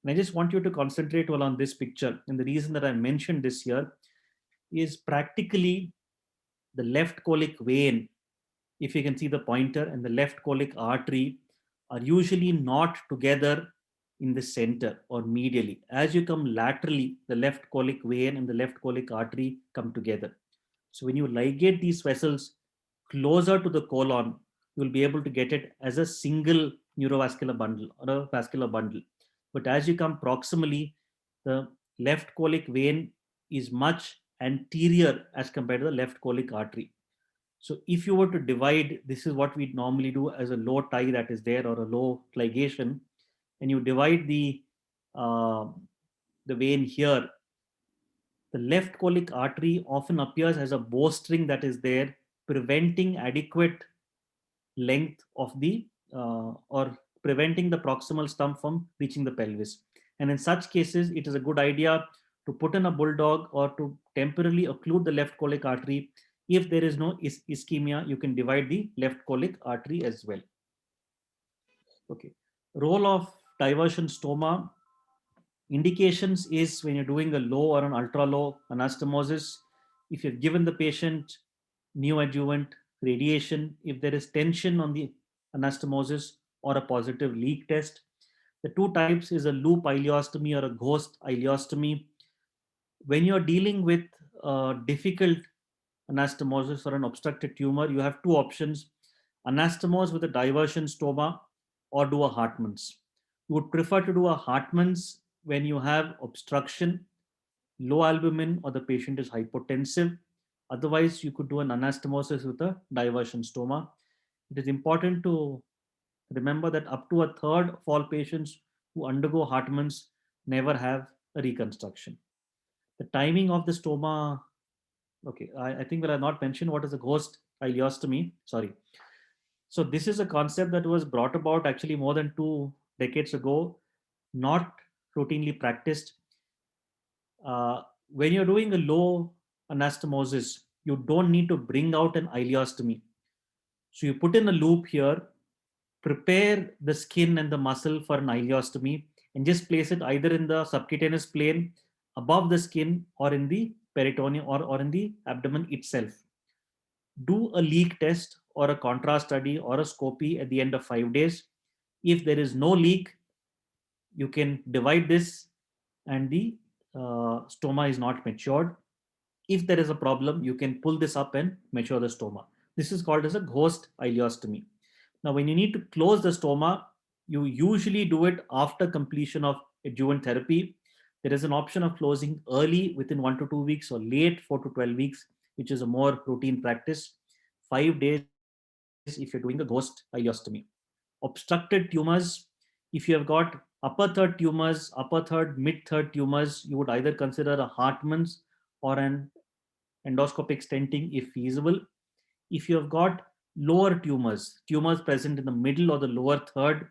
S2: And I just want you to concentrate well on this picture. And the reason that I mentioned this here is practically the left colic vein, if you can see the pointer, and the left colic artery are usually not together in the center or medially. As you come laterally, the left colic vein and the left colic artery come together. So when you ligate these vessels closer to the colon, you will be able to get it as a single neurovascular bundle or a vascular bundle. But as you come proximally, the left colic vein is much anterior as compared to the left colic artery. So if you were to divide, this is what we normally do as a low tie that is there, or a low ligation, and you divide the vein here, the left colic artery often appears as a bowstring that is there, preventing adequate length of the or preventing the proximal stump from reaching the pelvis. And in such cases, it is a good idea to put in a bulldog or to temporarily occlude the left colic artery. If there is no ischemia, you can divide the left colic artery as well. Okay. Role of diversion stoma. Indications is when you're doing a low or an ultra low anastomosis, if you've given the patient neoadjuvant radiation, if there is tension on the anastomosis or a positive leak test. The two types is a loop ileostomy or a ghost ileostomy. When you're dealing with difficult anastomosis or an obstructed tumor, you have two options: anastomose with a diversion stoma or do a Hartmann's. You would prefer to do a Hartmann's when you have obstruction, low albumin, or the patient is hypotensive. Otherwise, you could do an anastomosis with a diversion stoma. It is important to remember that up to a third of all patients who undergo Hartmann's never have a reconstruction. The timing of the stoma, okay, I think that I not mentioned what is a ghost ileostomy. Sorry. So this is a concept that was brought about actually more than 2 decades ago, not routinely practiced. When you're doing a low anastomosis, you don't need to bring out an ileostomy. So you put in a loop here, prepare the skin and the muscle for an ileostomy, and just place it either in the subcutaneous plane above the skin or in the peritoneum or in the abdomen itself. Do a leak test or a contrast study or a scopy at the end of 5 days. If there is no leak, you can divide this and the stoma is not matured. If there is a problem, you can pull this up and mature the stoma. This is called as a ghost ileostomy. Now, when you need to close the stoma, you usually do it after completion of adjuvant therapy. There is an option of closing early within 1 to 2 weeks or late 4 to 12 weeks, which is a more routine practice. 5 days if you're doing a ghost ileostomy. Obstructed tumors, if you have got upper third tumors, upper third, mid third tumors, you would either consider a Hartmann's or an endoscopic stenting if feasible. If you have got lower tumors present in the middle or the lower third,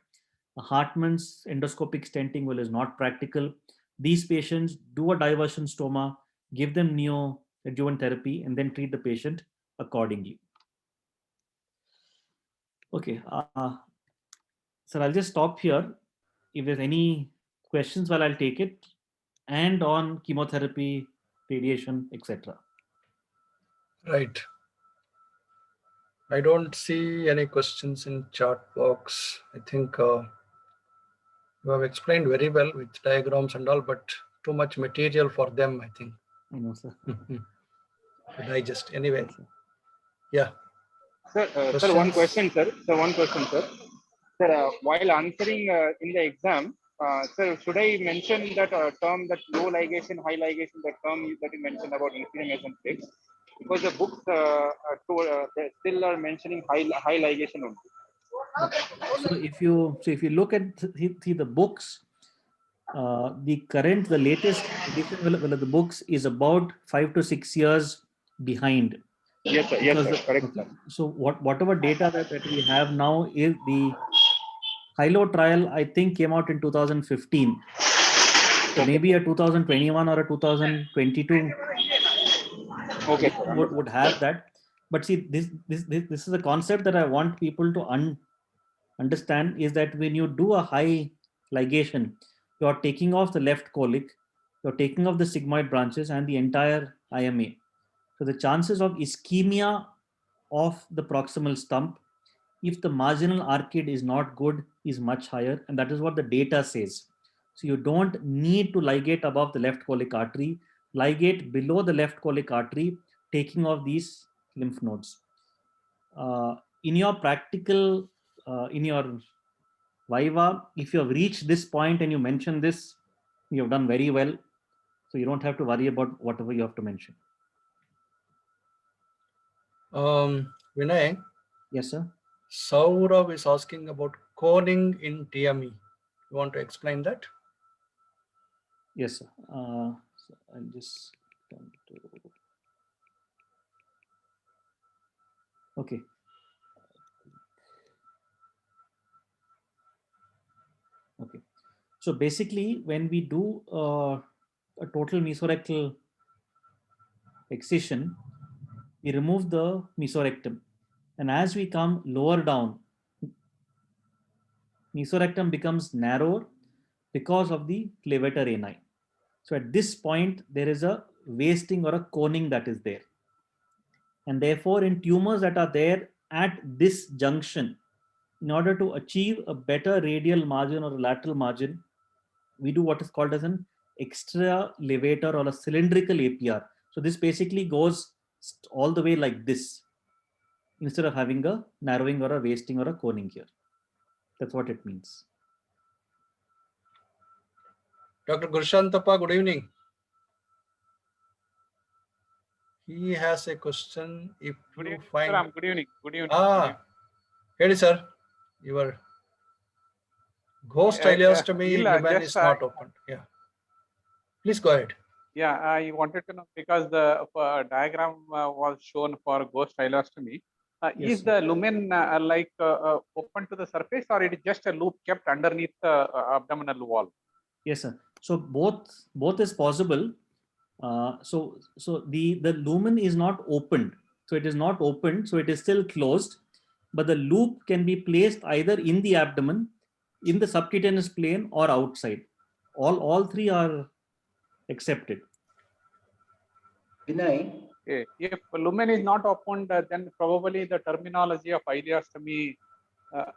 S2: a Hartmann's endoscopic stenting is not practical. These patients do a diversion stoma, give them neoadjuvant therapy, and then treat the patient accordingly. Okay, so I'll just stop here. If there's any questions, well, I'll take it. And on chemotherapy, radiation, etc.
S1: Right. I don't see any questions in chat box. I think you have explained very well with diagrams and all, but too much material for them, I think,
S2: I know, sir.
S1: to digest. Anyway,
S2: Yes, sir.
S1: yeah.
S5: Sir, one
S1: Questions?
S5: question, sir. Sir, one question, sir. Sir, while answering in the exam, sir, should I mention that term, that low ligation, high ligation, that term that you mentioned about inflammation fix? Because the books they still are mentioning high ligation only.
S2: So if you look at see the books, the latest edition of the books is about 5 to 6 years behind.
S5: Yes, sir. Yes,
S2: Because
S5: sir. Correct,
S2: okay,
S5: sir.
S2: so whatever data that we have now is the Hilo trial, I think, came out in 2015. So maybe a 2021 or a 2022
S5: Okay,
S2: edition
S5: sir.
S2: would have that. But see, this is a concept that I want people to understand, is that when you do a high ligation, you're taking off the left colic, you're taking off the sigmoid branches and the entire IMA. So the chances of ischemia of the proximal stump, if the marginal arcade is not good, is much higher, and that is what the data says. So you don't need to ligate above the left colic artery, ligate below the left colic artery, taking off these lymph nodes. In your practical, in your Viva, if you have reached this point and you mention this, you have done very well. So you don't have to worry about whatever you have to mention.
S1: Vinay,
S2: Yes, sir.
S1: Saurav is asking about coning in TME. You want to explain that?
S2: Yes, sir. So I'll just come to. Okay. Okay. So basically, when we do a total mesorectal excision, we remove the mesorectum. And as we come lower down, mesorectum becomes narrower because of the levator ani. So at this point, there is a wasting or a coning that is there. And therefore, in tumors that are there at this junction, in order to achieve a better radial margin or a lateral margin, we do what is called as an extra levator or a cylindrical APR. So this basically goes all the way like this, instead of having a narrowing or a wasting or a coning here. That's what it means.
S1: Dr. Gurshantapa, good evening. He has a question. If
S6: Good
S1: you
S6: evening,
S1: find...
S6: sir. Good evening. Good evening.
S1: Hey, sir. Your ghost ileostomy lumen is not open. Yeah. Please go ahead.
S6: Yeah, I wanted to know, because the diagram was shown for ghost ileostomy.
S2: Yes,
S6: Is the lumen open to the surface, or it is just a loop kept underneath the abdominal wall?
S2: Yes, sir. So both is possible. So the lumen is not opened. So it is not opened. So it is still closed. But the loop can be placed either in the abdomen, in the subcutaneous plane, or outside. All three are accepted.
S4: Vinay,
S6: If lumen is not opened, then probably the terminology of ileostomy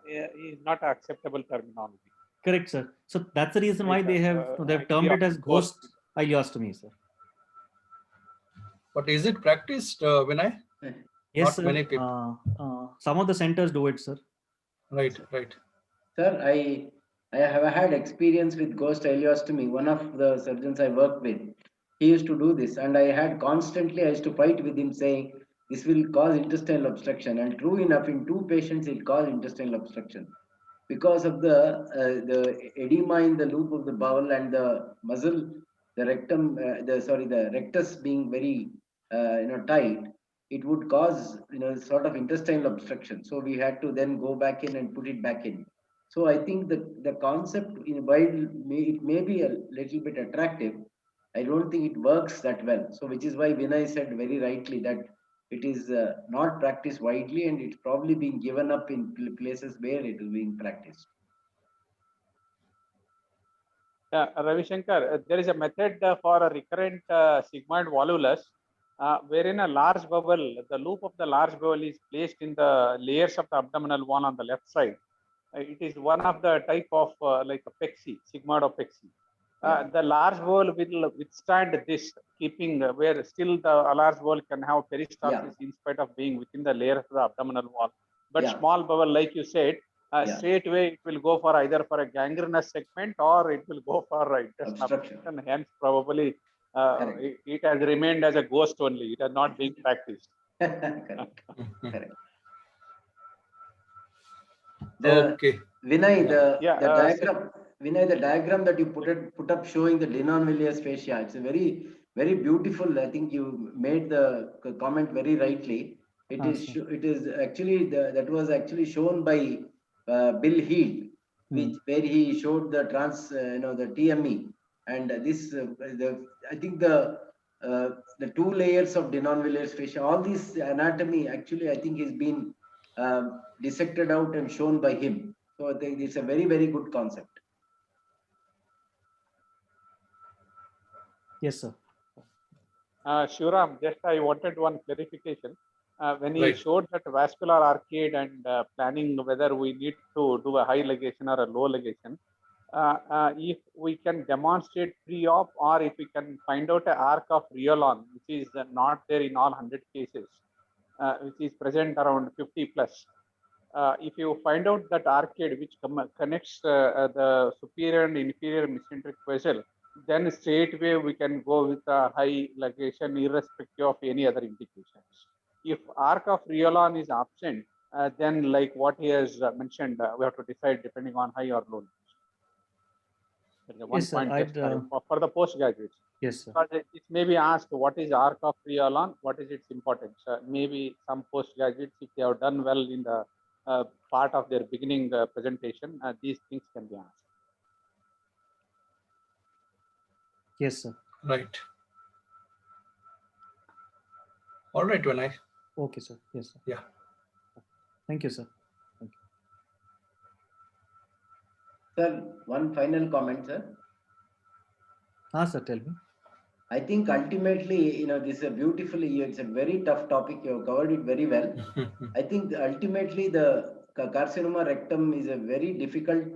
S6: is not acceptable terminology.
S2: Correct, sir. So that's the reason why they've termed it as ghost ileostomy, sir.
S1: But is it practiced, Vinay?
S2: Yes,
S1: Not
S2: sir.
S1: many people.
S2: Some of the centers do it, sir.
S1: Right, right.
S4: sir, I have had experience with ghost ileostomy. One of the surgeons I worked with, he used to do this, and I used to fight with him, saying this will cause intestinal obstruction. And true enough, in 2 patients, it caused intestinal obstruction because of the edema in the loop of the bowel and the muscle, the rectum, the rectus being very tight. It would cause sort of intestinal obstruction. So we had to then go back in and put it back in. So I think the concept, while it may be a little bit attractive, I don't think it works that well. So which is why Vinay said very rightly that it is not practiced widely, and it's probably being given up in places where it is being practiced.
S6: Ravi Shankar, there is a method for a recurrent sigmoid volvulus wherein a large bowel, the loop of the large bowel is placed in the layers of the abdominal wall on the left side. It is one of the type of like a pexy, sigmoidopexy. The large bowel will withstand this, keeping where still the large bowel can have peristalsis in spite of being within the layer of the abdominal wall. But small bowel, like you said, straight away it will go for either for a gangrenous segment or it will go for intestinal obstruction. Hence, probably it has remained as a ghost only. It has not been practiced.
S4: Correct. Correct.
S1: Okay.
S4: Vinay, the diagram that you put up showing the Denon-Villiers fascia, it's a very, very beautiful. I think you made the comment very rightly. It is actually that was actually shown by Bill Heald, where he showed the the TME, and this I think the two layers of Denon-Villiers fascia, all this anatomy actually I think has been dissected out and shown by him. So I think it's a very, very good concept.
S2: Yes, sir.
S6: Shivram, just I wanted one clarification. When he showed that vascular arcade and planning whether we need to do a high ligation or a low ligation, if we can demonstrate pre-op or if we can find out an arc of Riolan, which is not there in all 100 cases, which is present around 50 plus. If you find out that arcade which connects the superior and inferior mesenteric vessel, then straight away we can go with a high ligation irrespective of any other indications. If arc of Riolan is absent, then like what he has mentioned, we have to decide depending on high or low. One point for the postgraduates.
S2: Yes, sir.
S6: Because it may be asked what is arc of Riolan, what is its importance? Maybe some postgraduates, if they have done well in the part of their beginning presentation, these things can be asked.
S2: Yes, sir.
S1: Right. All right, Vinay.
S2: Okay, sir. Yes, sir.
S1: Yeah.
S2: Thank you, sir. Thank
S4: you. Sir, one final comment, sir.
S2: Sir, tell me.
S4: I think ultimately, this is it's a very tough topic. You have covered it very well. I think ultimately the carcinoma rectum is a very difficult,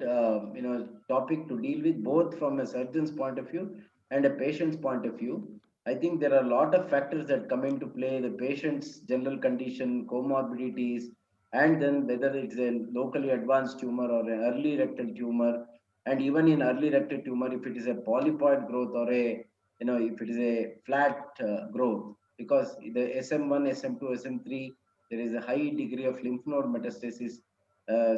S4: topic to deal with, both from a surgeon's point of view and a patient's point of view. I think there are a lot of factors that come into play: the patient's general condition, comorbidities, and then whether it's a locally advanced tumor or an early rectal tumor. And even in early rectal tumor, if it is a polypoid growth or if it is a flat growth, because the SM1, SM2, SM3, there is a high degree of lymph node metastasis.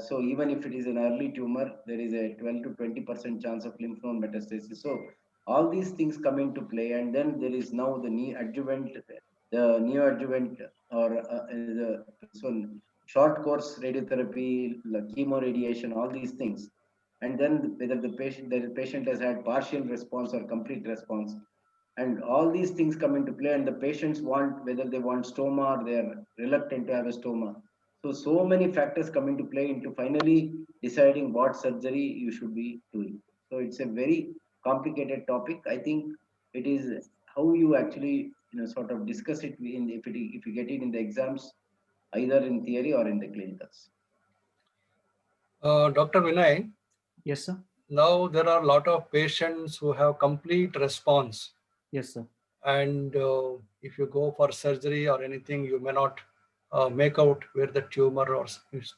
S4: So even if it is an early tumor, there is a 12 to 20% chance of lymph node metastasis. So all these things come into play, and then there is now the neoadjuvant or short course radiotherapy, chemoradiation, all these things. And then whether the patient has had partial response or complete response. And all these things come into play, and the patients whether they want stoma or they're reluctant to have a stoma. So many factors come into play into finally deciding what surgery you should be doing. So it's a very complicated topic. I think it is how you actually sort of discuss it if you get it in the exams, either in theory or in the clinicals.
S1: Dr. Vinay.
S2: Yes, sir.
S1: Now there are a lot of patients who have complete response.
S2: Yes, sir.
S1: And if you go for surgery or anything, you may not make out where the tumor or is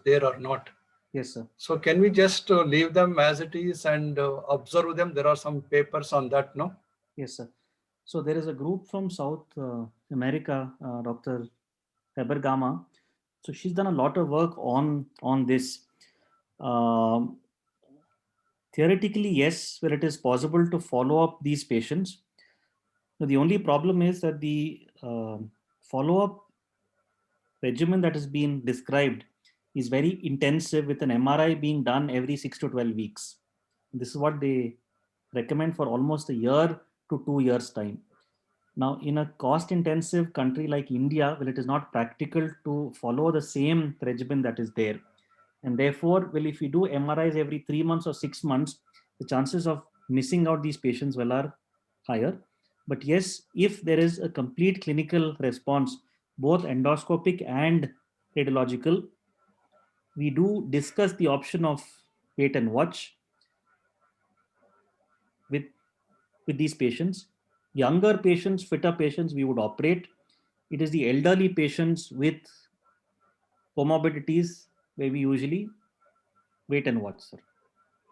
S1: there or not.
S2: Yes, sir.
S1: So can we just leave them as it is and observe them? There are some papers on that, no?
S2: Yes, sir. So there is a group from South America, Dr. Hebergama. So she's done a lot of work on this. Theoretically, yes, where it is possible to follow up these patients. Now, the only problem is that the follow-up regimen that has been described is very intensive, with an MRI being done every 6 to 12 weeks. This is what they recommend for almost a year to 2 years time. Now, in a cost-intensive country like India, well, it is not practical to follow the same regimen that is there. And therefore, well, if you do MRIs every 3 months or 6 months, the chances of missing out these patients are higher. But yes, if there is a complete clinical response, both endoscopic and radiological, we do discuss the option of wait and watch with these patients. Younger patients, fitter patients, we would operate. It is the elderly patients with comorbidities where we usually wait and watch, sir.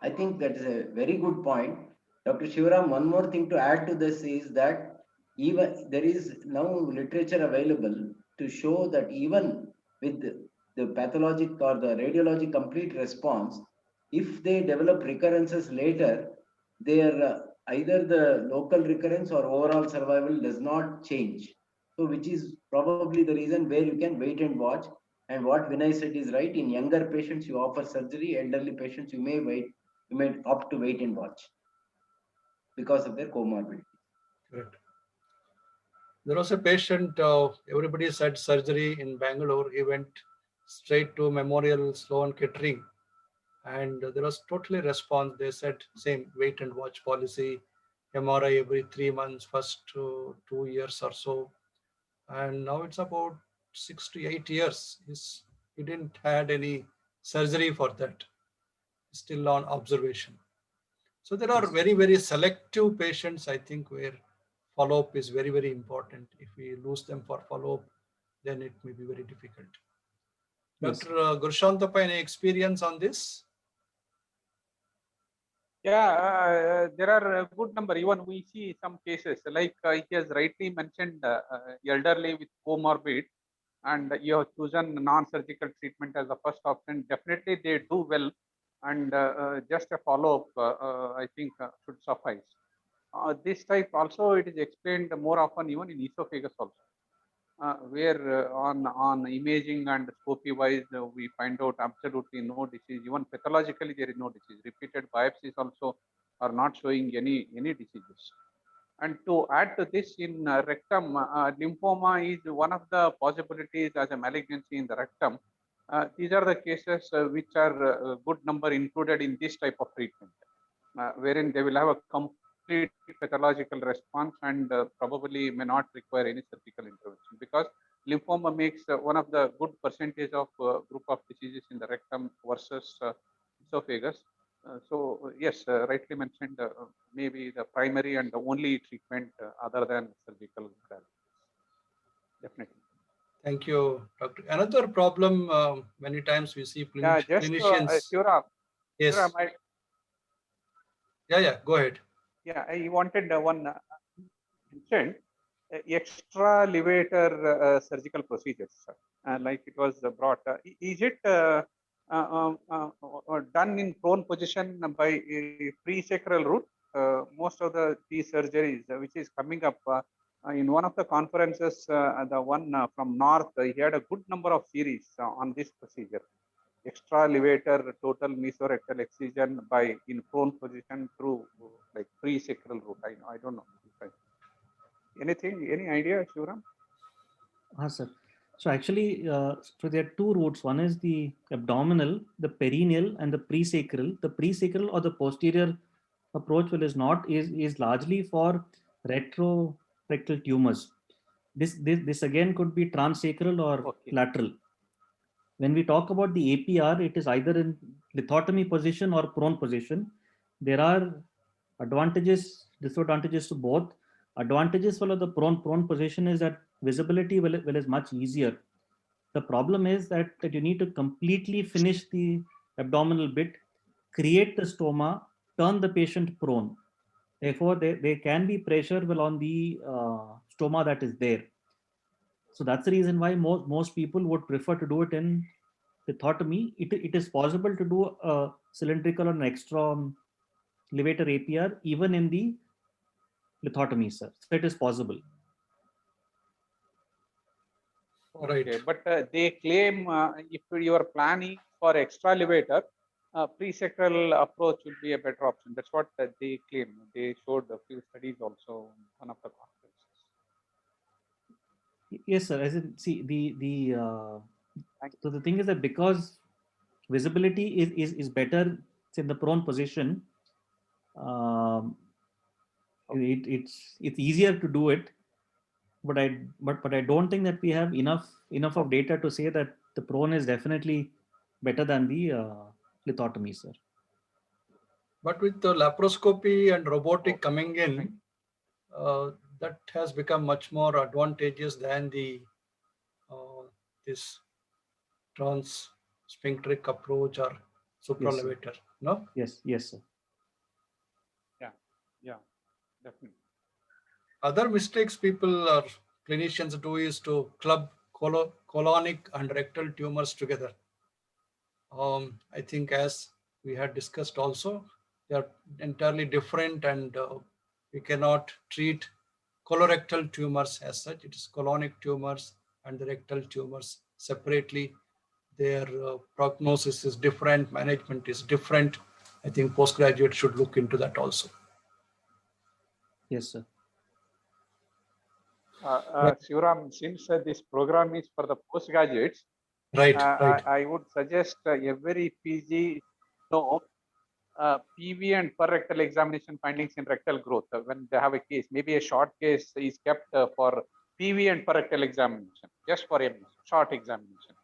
S4: I think that is a very good point. Dr. Shivaram, one more thing to add to this is that even there is now literature available to show that even with the pathologic or the radiologic complete response, if they develop recurrences later, their either the local recurrence or overall survival does not change. So, which is probably the reason where you can wait and watch. And what Vinay said is right. In younger patients, you offer surgery. Elderly patients, you may wait. You may opt to wait and watch because of their comorbidity.
S1: Correct. There was a patient, everybody said surgery in Bangalore. He went straight to Memorial Sloan Kettering, and there was totally response. They said same wait and watch policy, MRI every 3 months, first 2 years or so, and now it's about 6 to 8 years. He didn't had any surgery for that. Still on observation. So there are very, very selective patients, I think, where follow-up is very, very important. If we lose them for follow-up, then it may be very difficult.
S2: Yes.
S1: Dr. Gurshantappa, any experience on this?
S6: Yeah, there are a good number. Even we see some cases like he has rightly mentioned elderly with comorbid, and you have chosen non-surgical treatment as the first option. Definitely, they do well, and just a follow-up, I think, should suffice. This type also it is explained more often even in esophagus also. Where on imaging and scopy wise we find out absolutely no disease. Even pathologically there is no disease. Repeated biopsies also are not showing any diseases. And to add to this, in rectum, lymphoma is one of the possibilities as a malignancy in the rectum. These are the cases which are a good number included in this type of treatment, wherein they will have a complete pathological response and probably may not require any surgical intervention, because lymphoma makes one of the good percentage of group of diseases in the rectum versus esophagus. So yes, rightly mentioned, maybe the primary and the only treatment other than surgical modalities. Definitely.
S1: Thank you, Doctor. Another problem, many times we see clinicians.
S6: Shivaram,
S1: Yes.
S6: Shivaram,
S1: Yeah, go ahead.
S6: Yeah, I wanted one mentioned extra levator surgical procedures, like it was brought. Is it done in prone position by a pre-sacral route? Most of these surgeries, which is coming up in one of the conferences, the one from North, he had a good number of series on this procedure. Extra levator total mesorectal excision by in prone position through like pre-sacral route. I don't know. Anything, any idea, Shivaram?
S2: Sir. So actually, so there are two routes. One is the abdominal, the perineal, and the presacral. The presacral or the posterior approach is largely for retrorectal tumors. This again could be transsacral or lateral. When we talk about the APR, it is either in lithotomy position or prone position. There are advantages, disadvantages to both. Advantages for the prone position is that visibility will is much easier. The problem is that you need to completely finish the abdominal bit, create the stoma, turn the patient prone. Therefore, there can be pressure on the stoma that is there. So that's the reason why most people would prefer to do it in lithotomy. It is possible to do a cylindrical or an extra levator APR even in the lithotomy, sir. So it is possible.
S1: Right.
S6: Okay, but they claim if you are planning for extra levator, pre-sacral approach will be a better option. That's what they claim. They showed a few studies also in one of the conferences.
S2: Yes, sir. As in, see so the thing is that because visibility is better in the prone position, It's easier to do it, but I don't think that we have enough of data to say that the prone is definitely better than the lithotomy, sir.
S1: But with the laparoscopy and robotic coming in, that has become much more advantageous than the this trans-sphincteric approach or supralevator. No?
S2: Yes, sir.
S6: Yeah, definitely.
S1: Other mistakes people or clinicians do is to club colonic and rectal tumors together. I think as we had discussed also, they are entirely different, and we cannot treat colorectal tumors as such. It is colonic tumors and the rectal tumors separately. Their prognosis is different, management is different. I think postgraduate should look into that also.
S2: Yes, sir.
S6: Shivram, since this program is for the postgraduates,
S1: Right.
S6: I would suggest every PG know PV and per rectal examination findings in rectal growth. When they have a case, maybe a short case is kept for PV and per rectal examination, just for a short examination.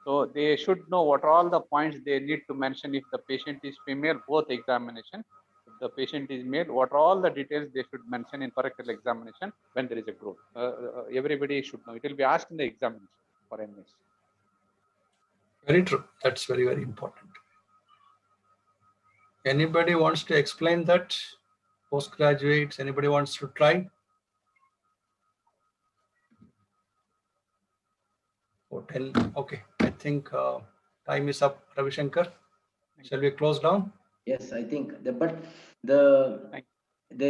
S6: So they should know what are all the points they need to mention. If the patient is female, both examination. If the patient is male, what are all the details they should mention in per rectal examination when there is a growth. Everybody should know. It will be asked in the examination for MS.
S1: Very true. That's very, very important. Anybody wants to explain that? Postgraduates, anybody wants to try? Oh, 10. Okay. I think time is up, Ravi Shankar. Shall we close down?
S4: Yes, I think they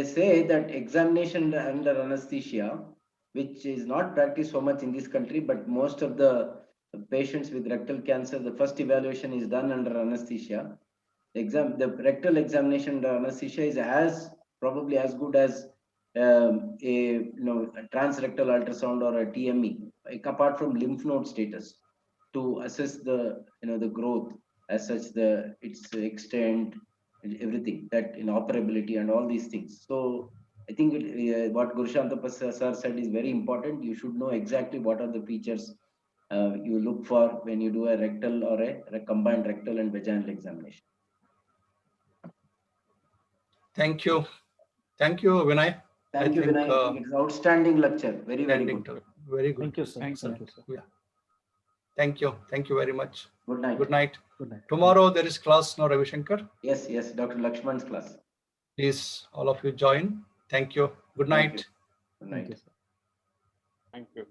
S4: say that examination under anesthesia, which is not practiced so much in this country, but most of the patients with rectal cancer, the first evaluation is done under anesthesia. The rectal examination under anesthesia is probably as good as a transrectal ultrasound or a TME, apart from lymph node status, to assess the the growth as such, its extent, everything, that inoperability and all these things. So I think what Gurushantapa sir said is very important. You should know exactly what are the features you look for when you do a rectal or a combined rectal and vaginal examination.
S1: Thank you. Thank you, Vinay.
S4: Thank you, Vinay. I think it's outstanding lecture. Very, very good.
S1: Very good.
S2: Thank you, sir.
S6: Thanks,
S2: Thank you, sir.
S1: Yeah. Thank you. Thank you very much.
S4: Good night.
S1: Good night.
S2: Good night.
S1: Tomorrow there is class now, Ravi Shankar.
S4: Yes, Dr. Lakshman's class.
S1: Please, all of you join. Thank you. Good night.
S4: Good night.
S2: Thank you, sir.
S6: Thank you.